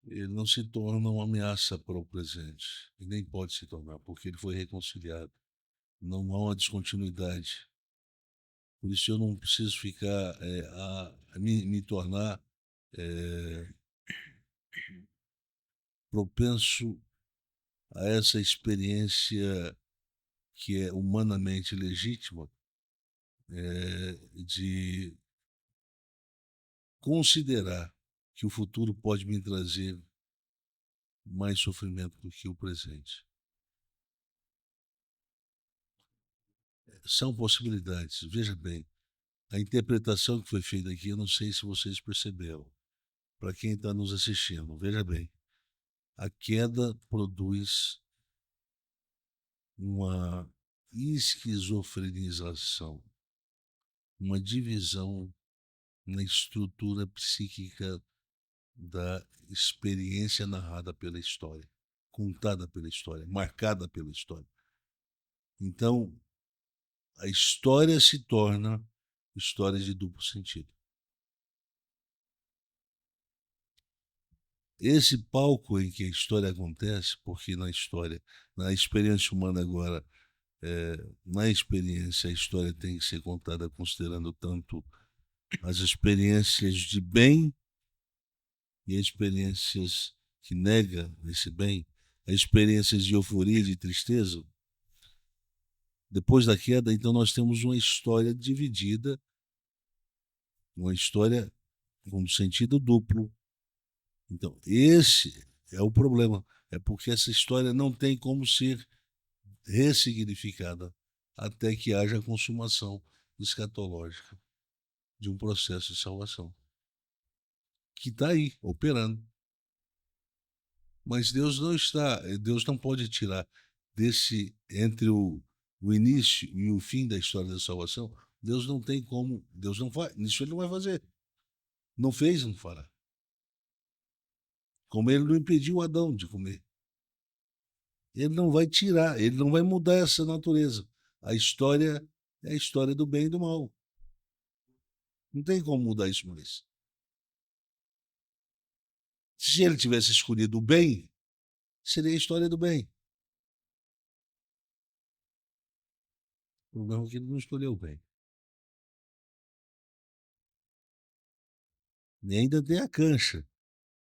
ele não se torna uma ameaça para o presente, e nem pode se tornar, porque ele foi reconciliado. Não há uma descontinuidade. Por isso eu não preciso ficar me tornar propenso a essa experiência que é humanamente legítima de considerar que o futuro pode me trazer mais sofrimento do que o presente. São possibilidades. Veja bem, a interpretação que foi feita aqui, eu não sei se vocês perceberam. Para quem está nos assistindo, veja bem, a queda produz uma esquizofrenização, uma divisão na estrutura psíquica da experiência narrada pela história, contada pela história, marcada pela história. Então, a história se torna história de duplo sentido. Esse palco em que a história acontece, porque na história, na experiência humana agora, na experiência a história tem que ser contada considerando tanto as experiências de bem e as experiências que nega esse bem, as experiências de euforia e de tristeza. Depois da queda, então, nós temos uma história dividida, uma história com sentido duplo. Então, esse é o problema. É porque essa história não tem como ser ressignificada até que haja a consumação escatológica de um processo de salvação que está aí, operando. Mas Deus não pode tirar desse, entre o início e o fim da história da salvação, Deus não tem como, Deus não faz, isso ele não vai fazer. Não fez, não fará. Como ele não impediu Adão de comer. Ele não vai tirar, ele não vai mudar essa natureza. A história é a história do bem e do mal. Não tem como mudar isso mais. Se ele tivesse escolhido o bem, seria a história do bem. O problema é que ele não escolheu o bem. E ainda tem a cancha,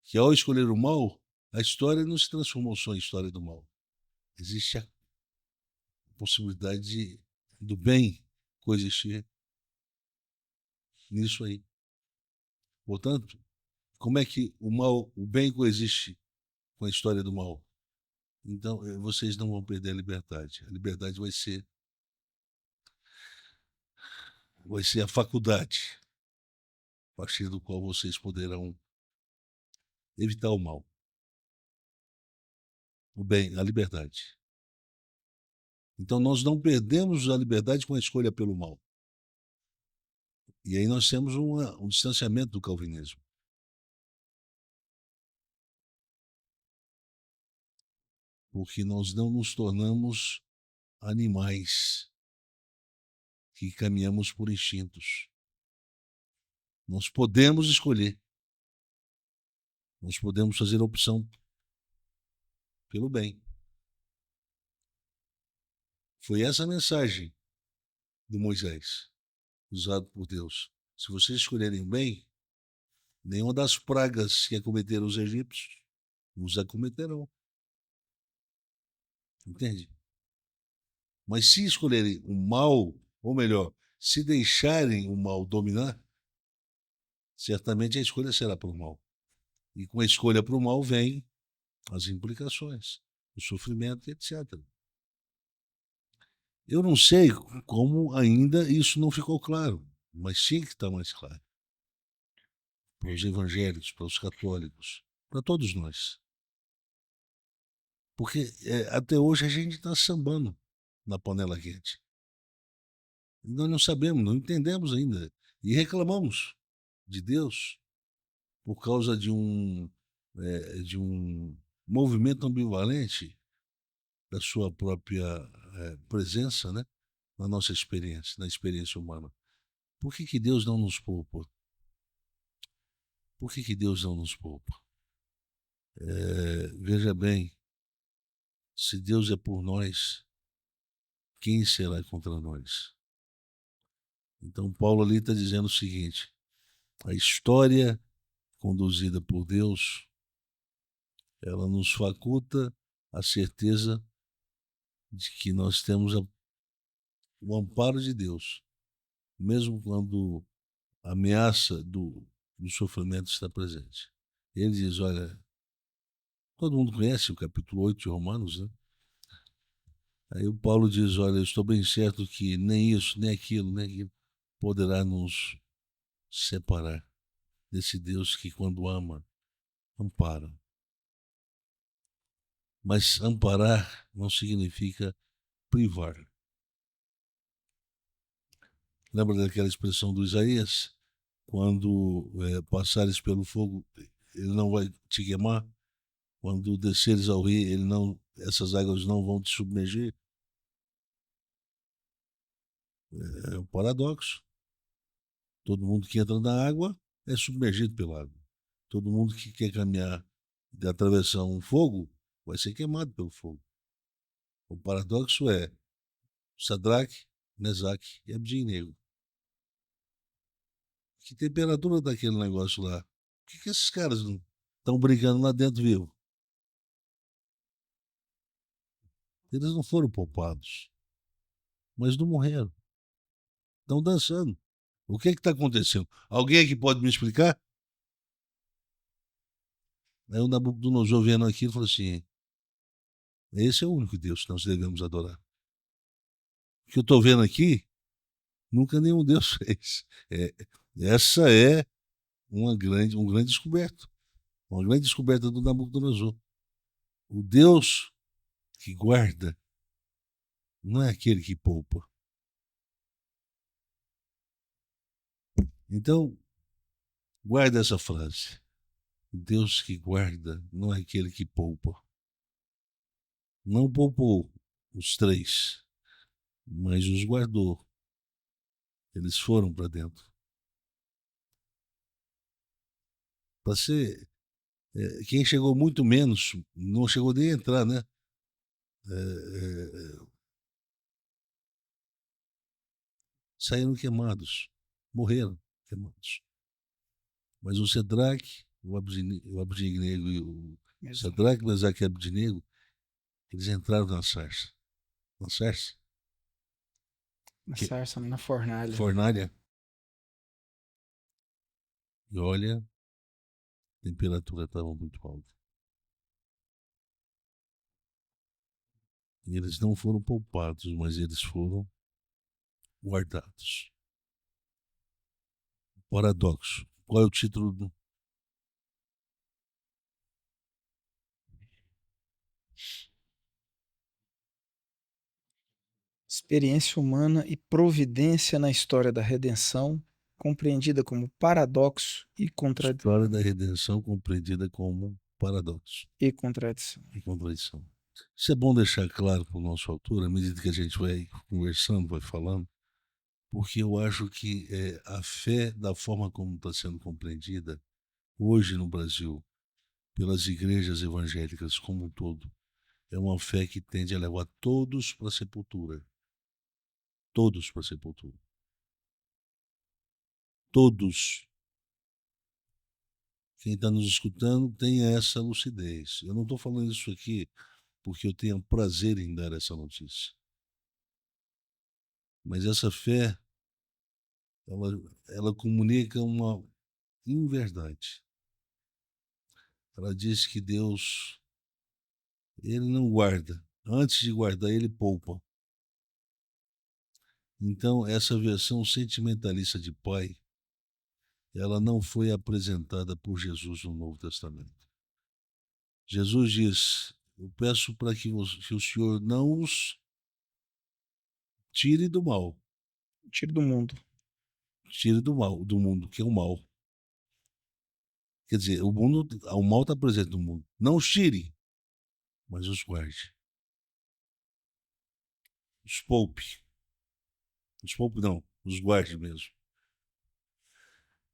que ao escolher o mal, a história não se transformou só em história do mal. Existe a possibilidade do bem coexistir nisso aí. Portanto, como é que o bem coexiste com a história do mal? Então, vocês não vão perder a liberdade. A liberdade vai ser a faculdade a partir do qual vocês poderão evitar o mal. O bem, a liberdade. Então, nós não perdemos a liberdade com a escolha pelo mal. E aí nós temos um distanciamento do calvinismo. Porque nós não nos tornamos animais que caminhamos por instintos. Nós podemos escolher. Nós podemos fazer a opção pelo bem. Foi essa a mensagem de Moisés, usado por Deus. Se vocês escolherem o bem, nenhuma das pragas que acometeram os egípcios os acometerão. Entende? Mas se escolherem o mal, ou melhor, se deixarem o mal dominar, certamente a escolha será para o mal. E com a escolha para o mal vem as implicações, o sofrimento, etc. Eu não sei como ainda isso não ficou claro, mas tinha que estar mais claro. Para os evangélicos, para os católicos, para todos nós. Porque até hoje a gente está sambando na panela quente. Nós não sabemos, não entendemos ainda. E reclamamos de Deus por causa de um movimento ambivalente da sua própria presença, né? Na nossa experiência, na experiência humana. Por que Deus não nos poupa? Por que Deus não nos poupa? Veja bem, se Deus é por nós, quem será contra nós? Então, Paulo ali está dizendo o seguinte: a história conduzida por Deus, ela nos faculta a certeza de que nós temos o amparo de Deus, mesmo quando a ameaça do sofrimento está presente. Ele diz, olha, todo mundo conhece o capítulo 8 de Romanos, né? Aí o Paulo diz, olha, eu estou bem certo que nem isso, nem aquilo poderá nos separar desse Deus que, quando ama, ampara. Mas amparar não significa privar. Lembra daquela expressão do Isaías? Quando passares pelo fogo, ele não vai te queimar. Quando desceres ao rio, essas águas não vão te submergir. É um paradoxo. Todo mundo que entra na água é submergido pela água. Todo mundo que quer caminhar e atravessar um fogo vai ser queimado pelo fogo. O paradoxo é Sadraque, Mesaque e Abednego. Que temperatura daquele negócio lá? Por que esses caras não estão brigando lá dentro vivo? Eles não foram poupados, mas não morreram. Estão dançando. O que está acontecendo? Alguém aqui pode me explicar? Aí o Nabucodonosor vendo aquilo falou assim, esse é o único Deus que nós devemos adorar. O que eu estou vendo aqui, nunca nenhum Deus fez. Essa é uma grande descoberta. Uma grande descoberta do Nabucodonosor. O Deus que guarda não é aquele que poupa. Então, guarda essa frase. O Deus que guarda não é aquele que poupa. Não poupou os 3, mas os guardou. Eles foram para dentro. Para ser quem chegou muito menos, não chegou nem a entrar, né? Saíram queimados, morreram queimados. Mas o Sadraque, o Abednego e o Sadraque, Mesaque e Abednego, eles entraram na sarça. Na sarça? Na sarça, na fornalha. Fornalha. E olha, a temperatura estava muito alta. E eles não foram poupados, mas eles foram guardados. Paradoxo. Qual é o título do... Experiência humana e providência na história da redenção, compreendida como paradoxo e contradição. História da redenção compreendida como paradoxo E contradição. e contradição. Isso é bom deixar claro para o nosso autor, à medida que a gente vai conversando, vai falando, porque eu acho que a fé, da forma como está sendo compreendida hoje no Brasil, pelas igrejas evangélicas como um todo, é uma fé que tende a levar todos para a sepultura. Todos para a sepultura. Todos. Quem está nos escutando tenha essa lucidez. Eu não estou falando isso aqui porque eu tenho prazer em dar essa notícia. Mas essa fé, ela comunica uma inverdade. Ela diz que Deus, ele não guarda. Antes de guardar, ele poupa. Então, essa versão sentimentalista de pai, ela não foi apresentada por Jesus no Novo Testamento. Jesus diz, Eu peço para que o Senhor não os tire do mal, Tiro do mundo. tire do mal, do mundo, que é o mal. Quer dizer, o mal está presente no mundo. Não os tire, mas os guarde. Os poupe. Os poupe não, os guarde mesmo.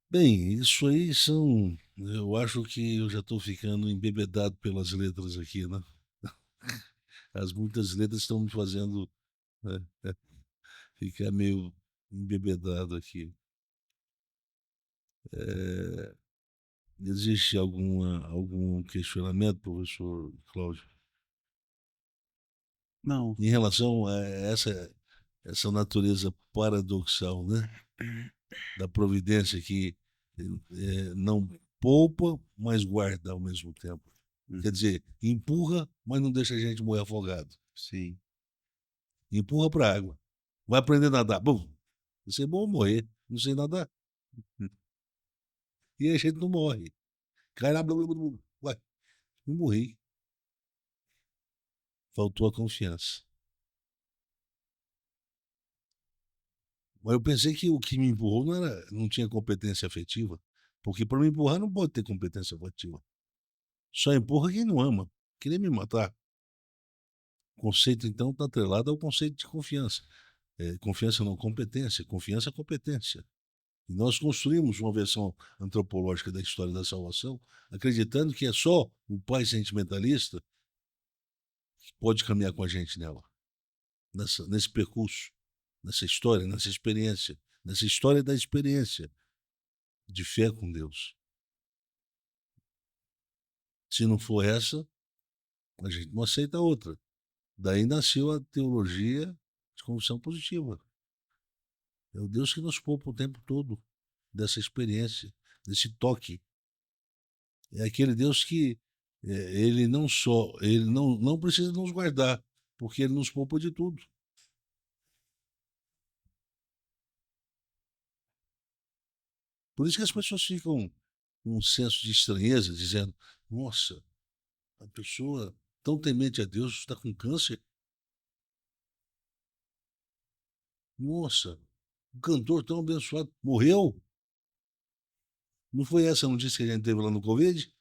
Bem, isso aí são. Eu acho que eu já estou ficando embebedado pelas letras aqui, né? As muitas letras estão me fazendo ficar meio embebedado aqui. Existe algum questionamento, professor Cláudio, Não, em relação a essa natureza paradoxal, né? Da providência que não poupa, mas guarda ao mesmo tempo. Quer dizer, empurra, mas não deixa a gente morrer afogado. sim. Empurra para a água. Vai aprender a nadar. Bom, isso é bom morrer. Não sei nadar. E a gente não morre. Cai lá, blá, blá, blá, blá. Ué, não morri. Faltou a confiança. Mas eu pensei que o que me empurrou não tinha competência afetiva. Porque para me empurrar não pode ter competência afetiva. Só empurra quem não ama. Queria me matar. O conceito, então, está atrelado ao conceito de confiança. Confiança não competência, confiança é competência. E nós construímos uma versão antropológica da história da salvação, acreditando que é só o pai sentimentalista que pode caminhar com a gente nela, nesse percurso, nessa história, nessa experiência, nessa história da experiência de fé com Deus. Se não for essa, a gente não aceita outra. Daí nasceu a teologia de confissão positiva. É o Deus que nos poupa o tempo todo dessa experiência, desse toque. É aquele Deus que ele não precisa nos guardar, porque ele nos poupa de tudo. Por isso que as pessoas ficam com um senso de estranheza, dizendo: nossa, a pessoa tão temente a Deus está com câncer. Nossa, um cantor tão abençoado morreu. Não foi essa a notícia que a gente teve lá no Covid?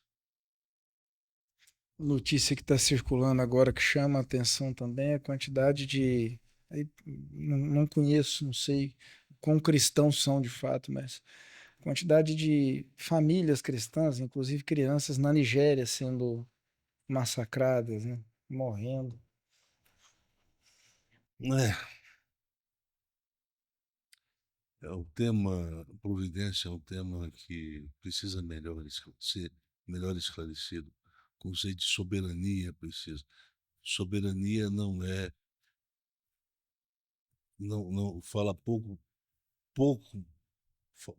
Notícia que está circulando agora que chama a atenção também é a quantidade de. Aí, não conheço, não sei quão cristãos são de fato, mas quantidade de famílias cristãs, inclusive crianças na Nigéria sendo massacradas, né? Morrendo. É, o tema providência é um tema que precisa ser melhor esclarecido. O conceito de soberania precisa. Soberania não fala pouco fa-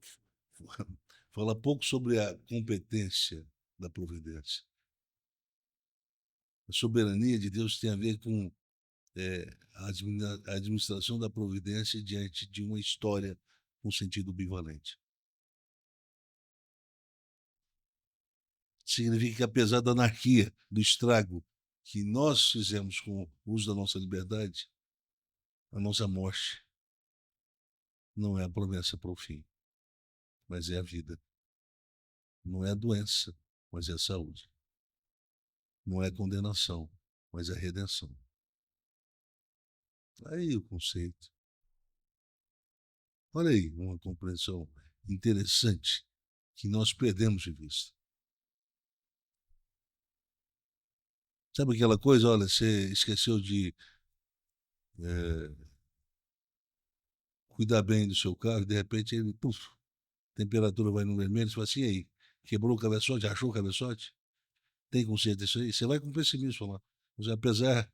fala pouco sobre a competência da providência. A soberania de Deus tem a ver com a administração da providência diante de uma história com sentido bivalente. Significa que, apesar da anarquia, do estrago que nós fizemos com o uso da nossa liberdade, a nossa morte não é a promessa para o fim, mas é a vida. Não é a doença, mas é a saúde. Não é a condenação, mas é a redenção. Aí o conceito. Olha aí, uma compreensão interessante que nós perdemos de vista. Sabe aquela coisa, olha, você esqueceu de cuidar bem do seu carro, de repente ele, puf, temperatura vai no vermelho, você fala assim, e aí, quebrou o cabeçote, achou o cabeçote? Tem consciência disso aí? Você vai com pessimismo lá. Mas apesar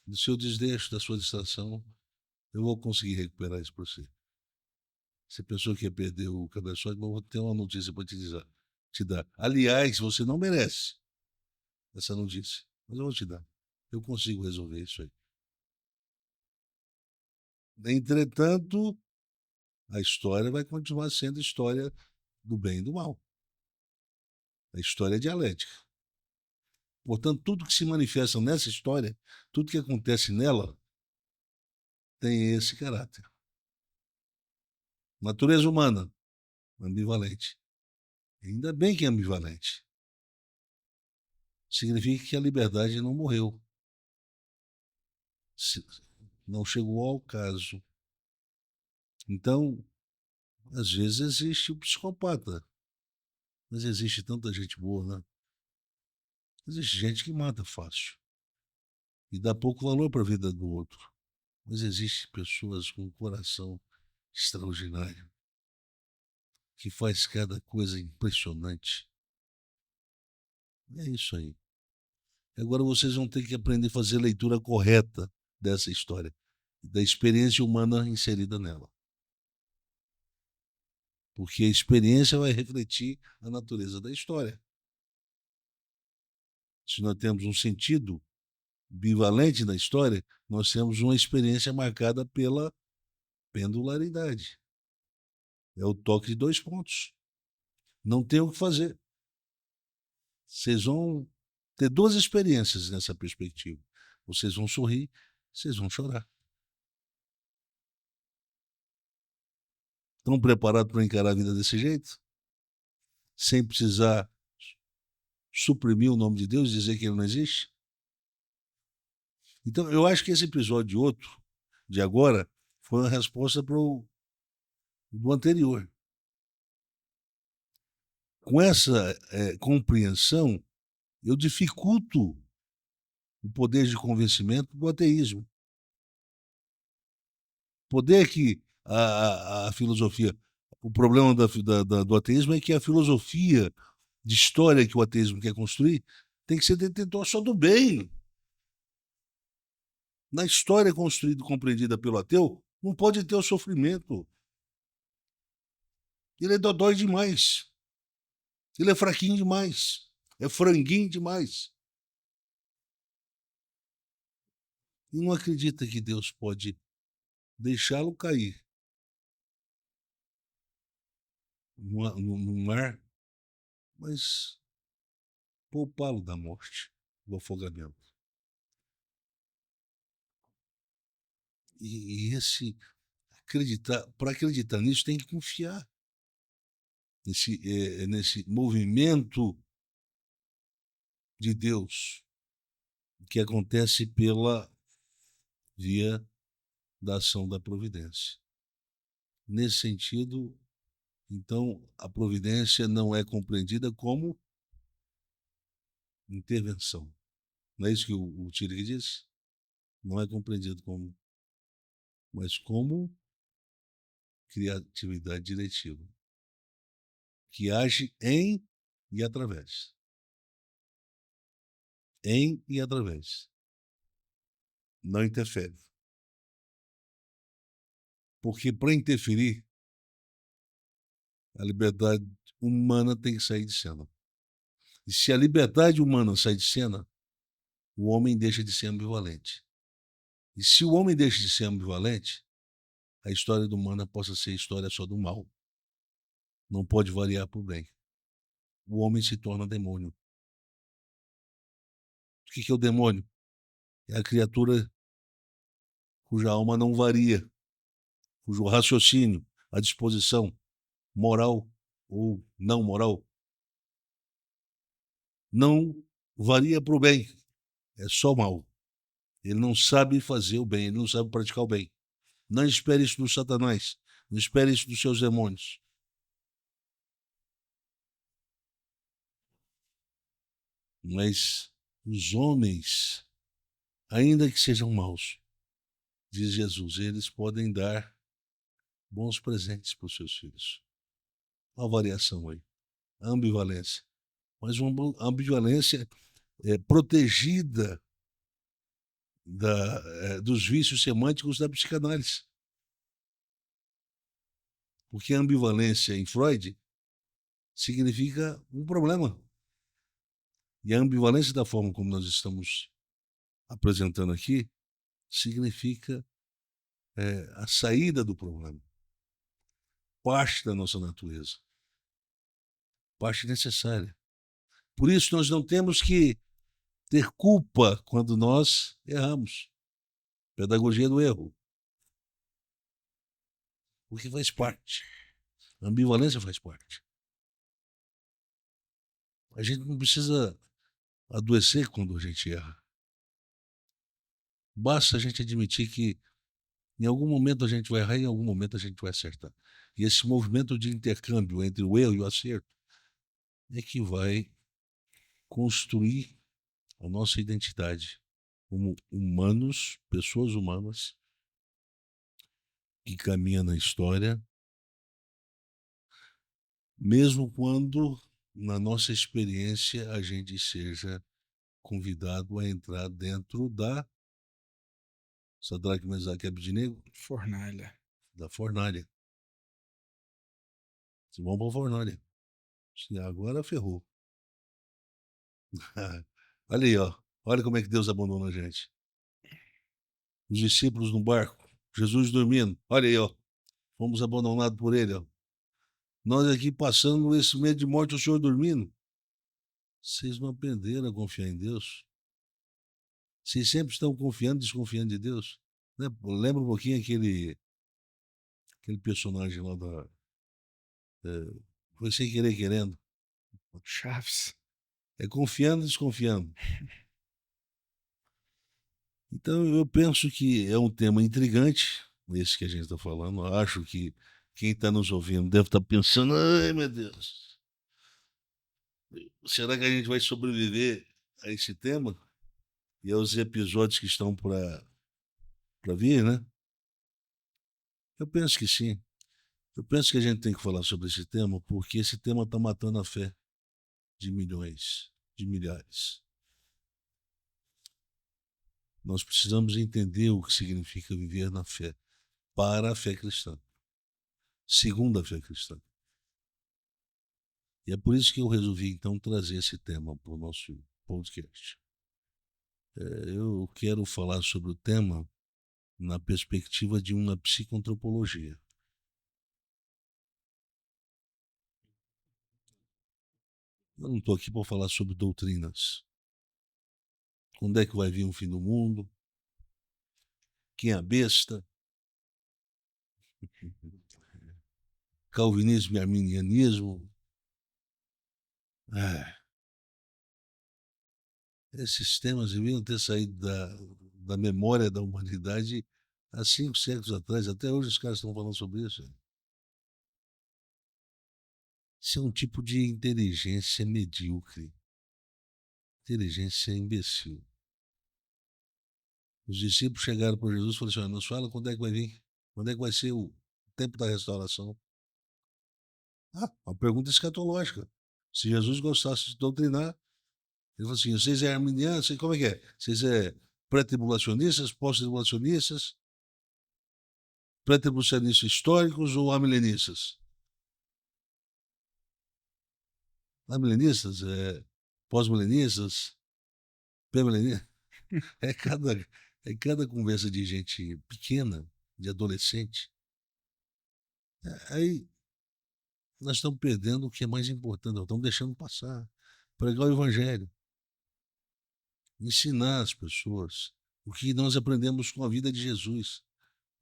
do seu desdeixo, da sua distração, eu vou conseguir recuperar isso para você. Você pensou que ia perder o cabeçote, mas eu vou ter uma notícia para te dar. Aliás, você não merece essa notícia, mas eu vou te dar. Eu consigo resolver isso aí. Entretanto, a história vai continuar sendo história do bem e do mal. A história é dialética. Portanto, tudo que se manifesta nessa história, tudo que acontece nela, tem esse caráter. Natureza humana, ambivalente. Ainda bem que é ambivalente. Significa que a liberdade não morreu. Não chegou ao caso. Então, às vezes existe o psicopata. Mas existe tanta gente boa, né? Existe gente que mata fácil. E dá pouco valor para a vida do outro. Mas existe pessoas com um coração extraordinário, que faz cada coisa impressionante. É isso aí. Agora vocês vão ter que aprender a fazer a leitura correta dessa história, da experiência humana inserida nela. Porque a experiência vai refletir a natureza da história. Se nós temos um sentido bivalente na história, nós temos uma experiência marcada pela pendularidade. É o toque de 2 pontos. Não tem o que fazer. Vocês vão ter 2 experiências nessa perspectiva. Vocês vão sorrir, vocês vão chorar. Estão preparados para encarar a vida desse jeito? Sem precisar suprimir o nome de Deus e dizer que ele não existe? Então, eu acho que esse episódio de agora, foi uma resposta para o do anterior. Com essa compreensão, eu dificulto o poder de convencimento do ateísmo. Poder que a filosofia... O problema do ateísmo é que a filosofia de história que o ateísmo quer construir tem que ser detentor só do bem. Na história construída e compreendida pelo ateu, não pode ter o sofrimento. Ele é dodói demais. Ele é fraquinho demais. É franguinho demais. E não acredita que Deus pode deixá-lo cair no mar, mas poupá-lo da morte, do afogamento. E para acreditar nisso, tem que confiar nesse movimento de Deus que acontece pela via da ação da providência. Nesse sentido, então, a providência não é compreendida como intervenção. Não é isso que o Tillich disse? Não é compreendido como, mas como criatividade diretiva, que age em e através. Em e através. Não interfere. Porque para interferir, a liberdade humana tem que sair de cena. E se a liberdade humana sai de cena, o homem deixa de ser ambivalente. E se o homem deixa de ser ambivalente, a história do humana possa ser história só do mal. Não pode variar para o bem. O homem se torna demônio. O que é o demônio? É a criatura cuja alma não varia, cujo raciocínio, a disposição moral ou não moral, não varia para o bem, é só mal. Ele não sabe fazer o bem, ele não sabe praticar o bem. Não espere isso do Satanás, não espere isso dos seus demônios. Mas os homens, ainda que sejam maus, diz Jesus, eles podem dar bons presentes para os seus filhos. Uma variação aí, a ambivalência. Mas uma ambivalência protegida dos vícios semânticos da psicanálise. Porque a ambivalência em Freud significa um problema. E a ambivalência da forma como nós estamos apresentando aqui significa a saída do problema. Parte da nossa natureza. Parte necessária. Por isso nós não temos que ter culpa quando nós erramos. Pedagogia do erro. Porque faz parte. A ambivalência faz parte. A gente não precisa adoecer quando a gente erra. Basta a gente admitir que em algum momento a gente vai errar e em algum momento a gente vai acertar. E esse movimento de intercâmbio entre o erro e o acerto é que vai construir a nossa identidade como humanos, pessoas humanas, que caminham na história, mesmo quando, na nossa experiência, a gente seja convidado a entrar dentro da Sadraque, Mesaque e Abednego, Fornalha. da fornalha. Se vão para a fornalha. Agora ferrou. Olha aí, ó. Olha como é que Deus abandona a gente. Os discípulos no barco, Jesus dormindo. Olha aí, ó. Fomos abandonados por ele, ó. Nós aqui passando esse medo de morte, o Senhor dormindo. Vocês não aprenderam a confiar em Deus? Vocês sempre estão confiando, desconfiando de Deus? Né? Lembra um pouquinho aquele personagem lá da... foi sem querer querendo. Chaves. É confiando, desconfiando. Então, eu penso que é um tema intrigante, esse que a gente está falando. Eu acho que quem está nos ouvindo deve estar pensando, ai, meu Deus, será que a gente vai sobreviver a esse tema? E aos episódios que estão para vir, né? Eu penso que sim. Eu penso que a gente tem que falar sobre esse tema, porque esse tema está matando a fé de milhões, de milhares. Nós precisamos entender o que significa viver na fé, para a fé cristã, segundo a fé cristã. E é por isso que eu resolvi, então, trazer esse tema para o nosso podcast. Eu quero falar sobre o tema na perspectiva de uma psicoantropologia. Eu não estou aqui para falar sobre doutrinas. Quando é que vai vir o fim do mundo? Quem é a besta? Calvinismo e arminianismo? Esses temas deviam ter saído da memória da humanidade há 5 séculos atrás. Até hoje os caras estão falando sobre isso. Isso é um tipo de inteligência medíocre. Inteligência imbecil. Os discípulos chegaram para Jesus e falaram assim: olha, nos fala quando é que vai vir? Quando é que vai ser o tempo da restauração? Uma pergunta escatológica. Se Jesus gostasse de doutrinar, ele falou assim: vocês é arminianos, como é que é? Vocês é pré-tribulacionistas, pós-tribulacionistas, pré-tribulacionistas históricos ou amilenistas? Amilenistas, pós-milenistas, pré-milenistas. É cada conversa de gente pequena, de adolescente. Aí nós estamos perdendo o que é mais importante, nós estamos deixando passar. Pregar o evangelho. Ensinar as pessoas o que nós aprendemos com a vida de Jesus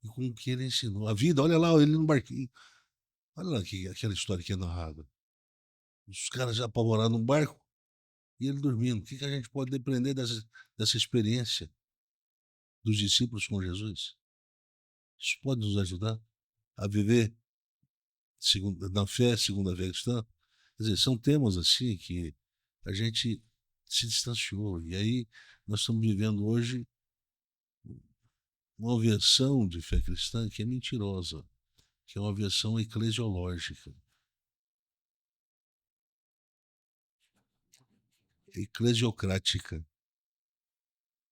e com o que ele ensinou. A vida, olha lá, ele no barquinho. Olha lá aquela história que é narrada. Os caras já apavorados num barco e ele dormindo. O que a gente pode aprender dessa experiência dos discípulos com Jesus? Isso pode nos ajudar a viver na fé, segundo a fé cristã. Quer dizer, são temas assim que a gente se distanciou. E aí nós estamos vivendo hoje uma versão de fé cristã que é mentirosa, que é uma versão eclesiológica. Eclesiocrática,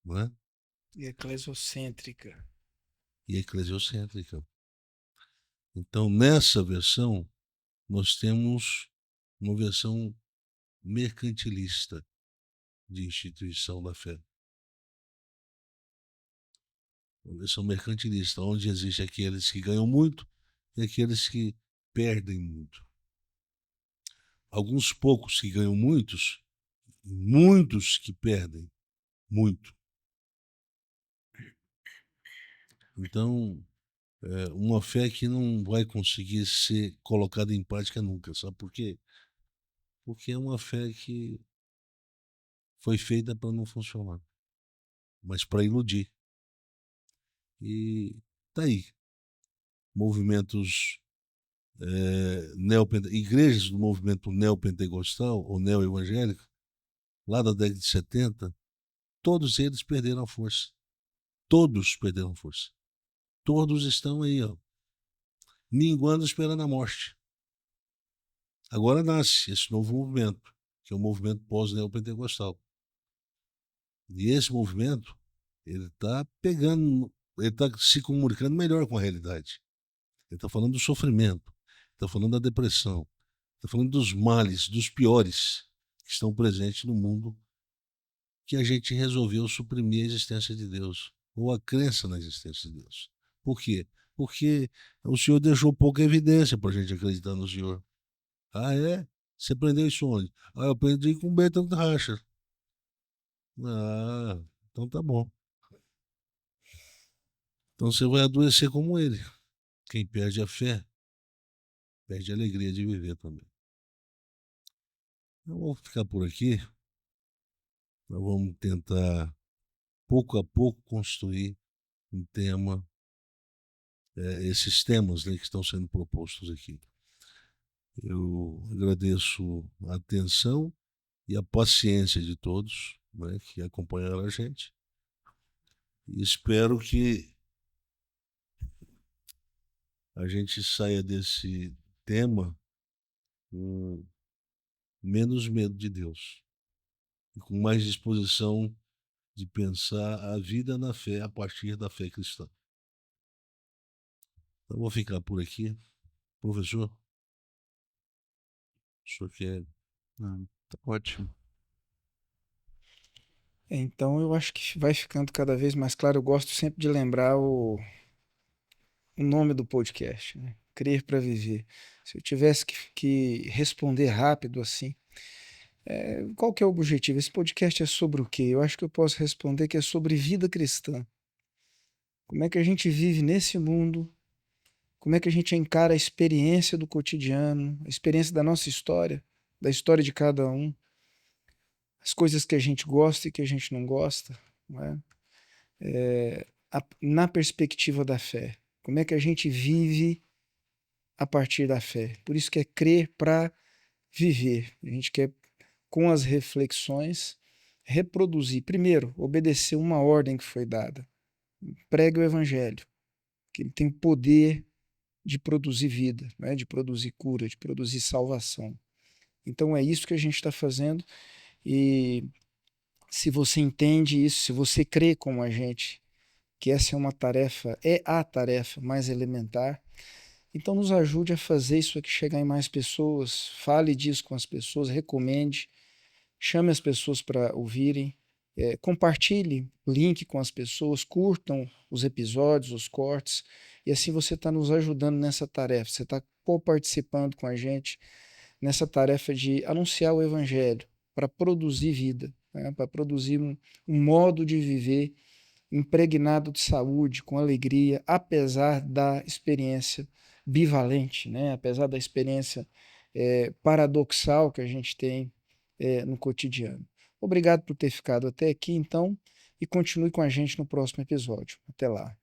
não é? E eclesiocêntrica. E eclesiocêntrica. Então, nessa versão, nós temos uma versão mercantilista de instituição da fé. Uma versão mercantilista, onde existem aqueles que ganham muito e aqueles que perdem muito. Alguns poucos que ganham muitos que perdem. muito. Então, uma fé que não vai conseguir ser colocada em prática nunca, sabe por quê? Porque é uma fé que foi feita para não funcionar, mas para iludir. E tá aí, movimentos igrejas do movimento neopentecostal ou neo-evangélico, lá da década de 70, todos eles perderam a força. Todos perderam a força. Todos estão aí, ó, minguando esperando a morte. Agora nasce esse novo movimento, que é o movimento pós-neopentecostal. E esse movimento, ele está pegando, ele está se comunicando melhor com a realidade. Ele está falando do sofrimento, está falando da depressão, está falando dos males, dos piores que estão presentes no mundo, que a gente resolveu suprimir a existência de Deus, ou a crença na existência de Deus. Por quê? Porque o Senhor deixou pouca evidência para a gente acreditar no Senhor. Ah, é? Você aprendeu isso onde? Ah, eu aprendi com Bertrand Racher. Ah, então tá bom. Então você vai adoecer como ele. Quem perde a fé, perde a alegria de viver também. Eu vou ficar por aqui. Nós vamos tentar, pouco a pouco, construir um tema, esses temas, né, que estão sendo propostos aqui. Eu agradeço a atenção e a paciência de todos, né, que acompanharam a gente. E espero que a gente saia desse tema com menos medo de Deus e com mais disposição de pensar a vida na fé a partir da fé cristã. Então, vou ficar por aqui. Professor, o senhor quer? Tá ótimo. Então eu acho que vai ficando cada vez mais claro. Eu gosto sempre de lembrar o nome do podcast, né? Crer para viver. Se eu tivesse que responder rápido assim, qual que é o objetivo? Esse podcast é sobre o quê? Eu acho que eu posso responder que é sobre vida cristã. Como é que a gente vive nesse mundo? Como é que a gente encara a experiência do cotidiano, a experiência da nossa história, da história de cada um, as coisas que a gente gosta e que a gente não gosta, não é? Na perspectiva da fé. Como é que a gente vive a partir da fé? Por isso que é crer para viver. A gente quer, com as reflexões, reproduzir. Primeiro, obedecer uma ordem que foi dada. Pregue o evangelho, que ele tem poder de produzir vida, né? De produzir cura, de produzir salvação. Então é isso que a gente está fazendo. E se você entende isso, se você crê como a gente, que essa é uma tarefa, é a tarefa mais elementar, então nos ajude a fazer isso aqui chegar em mais pessoas, fale disso com as pessoas, recomende, chame as pessoas para ouvirem, compartilhe o link com as pessoas, curtam os episódios, os cortes, e assim você está nos ajudando nessa tarefa, você está co-participando com a gente nessa tarefa de anunciar o evangelho para produzir vida, né? Para produzir um modo de viver impregnado de saúde, com alegria, apesar da experiência bivalente, né? Apesar da experiência paradoxal que a gente tem no cotidiano. Obrigado por ter ficado até aqui, então, e continue com a gente no próximo episódio. Até lá.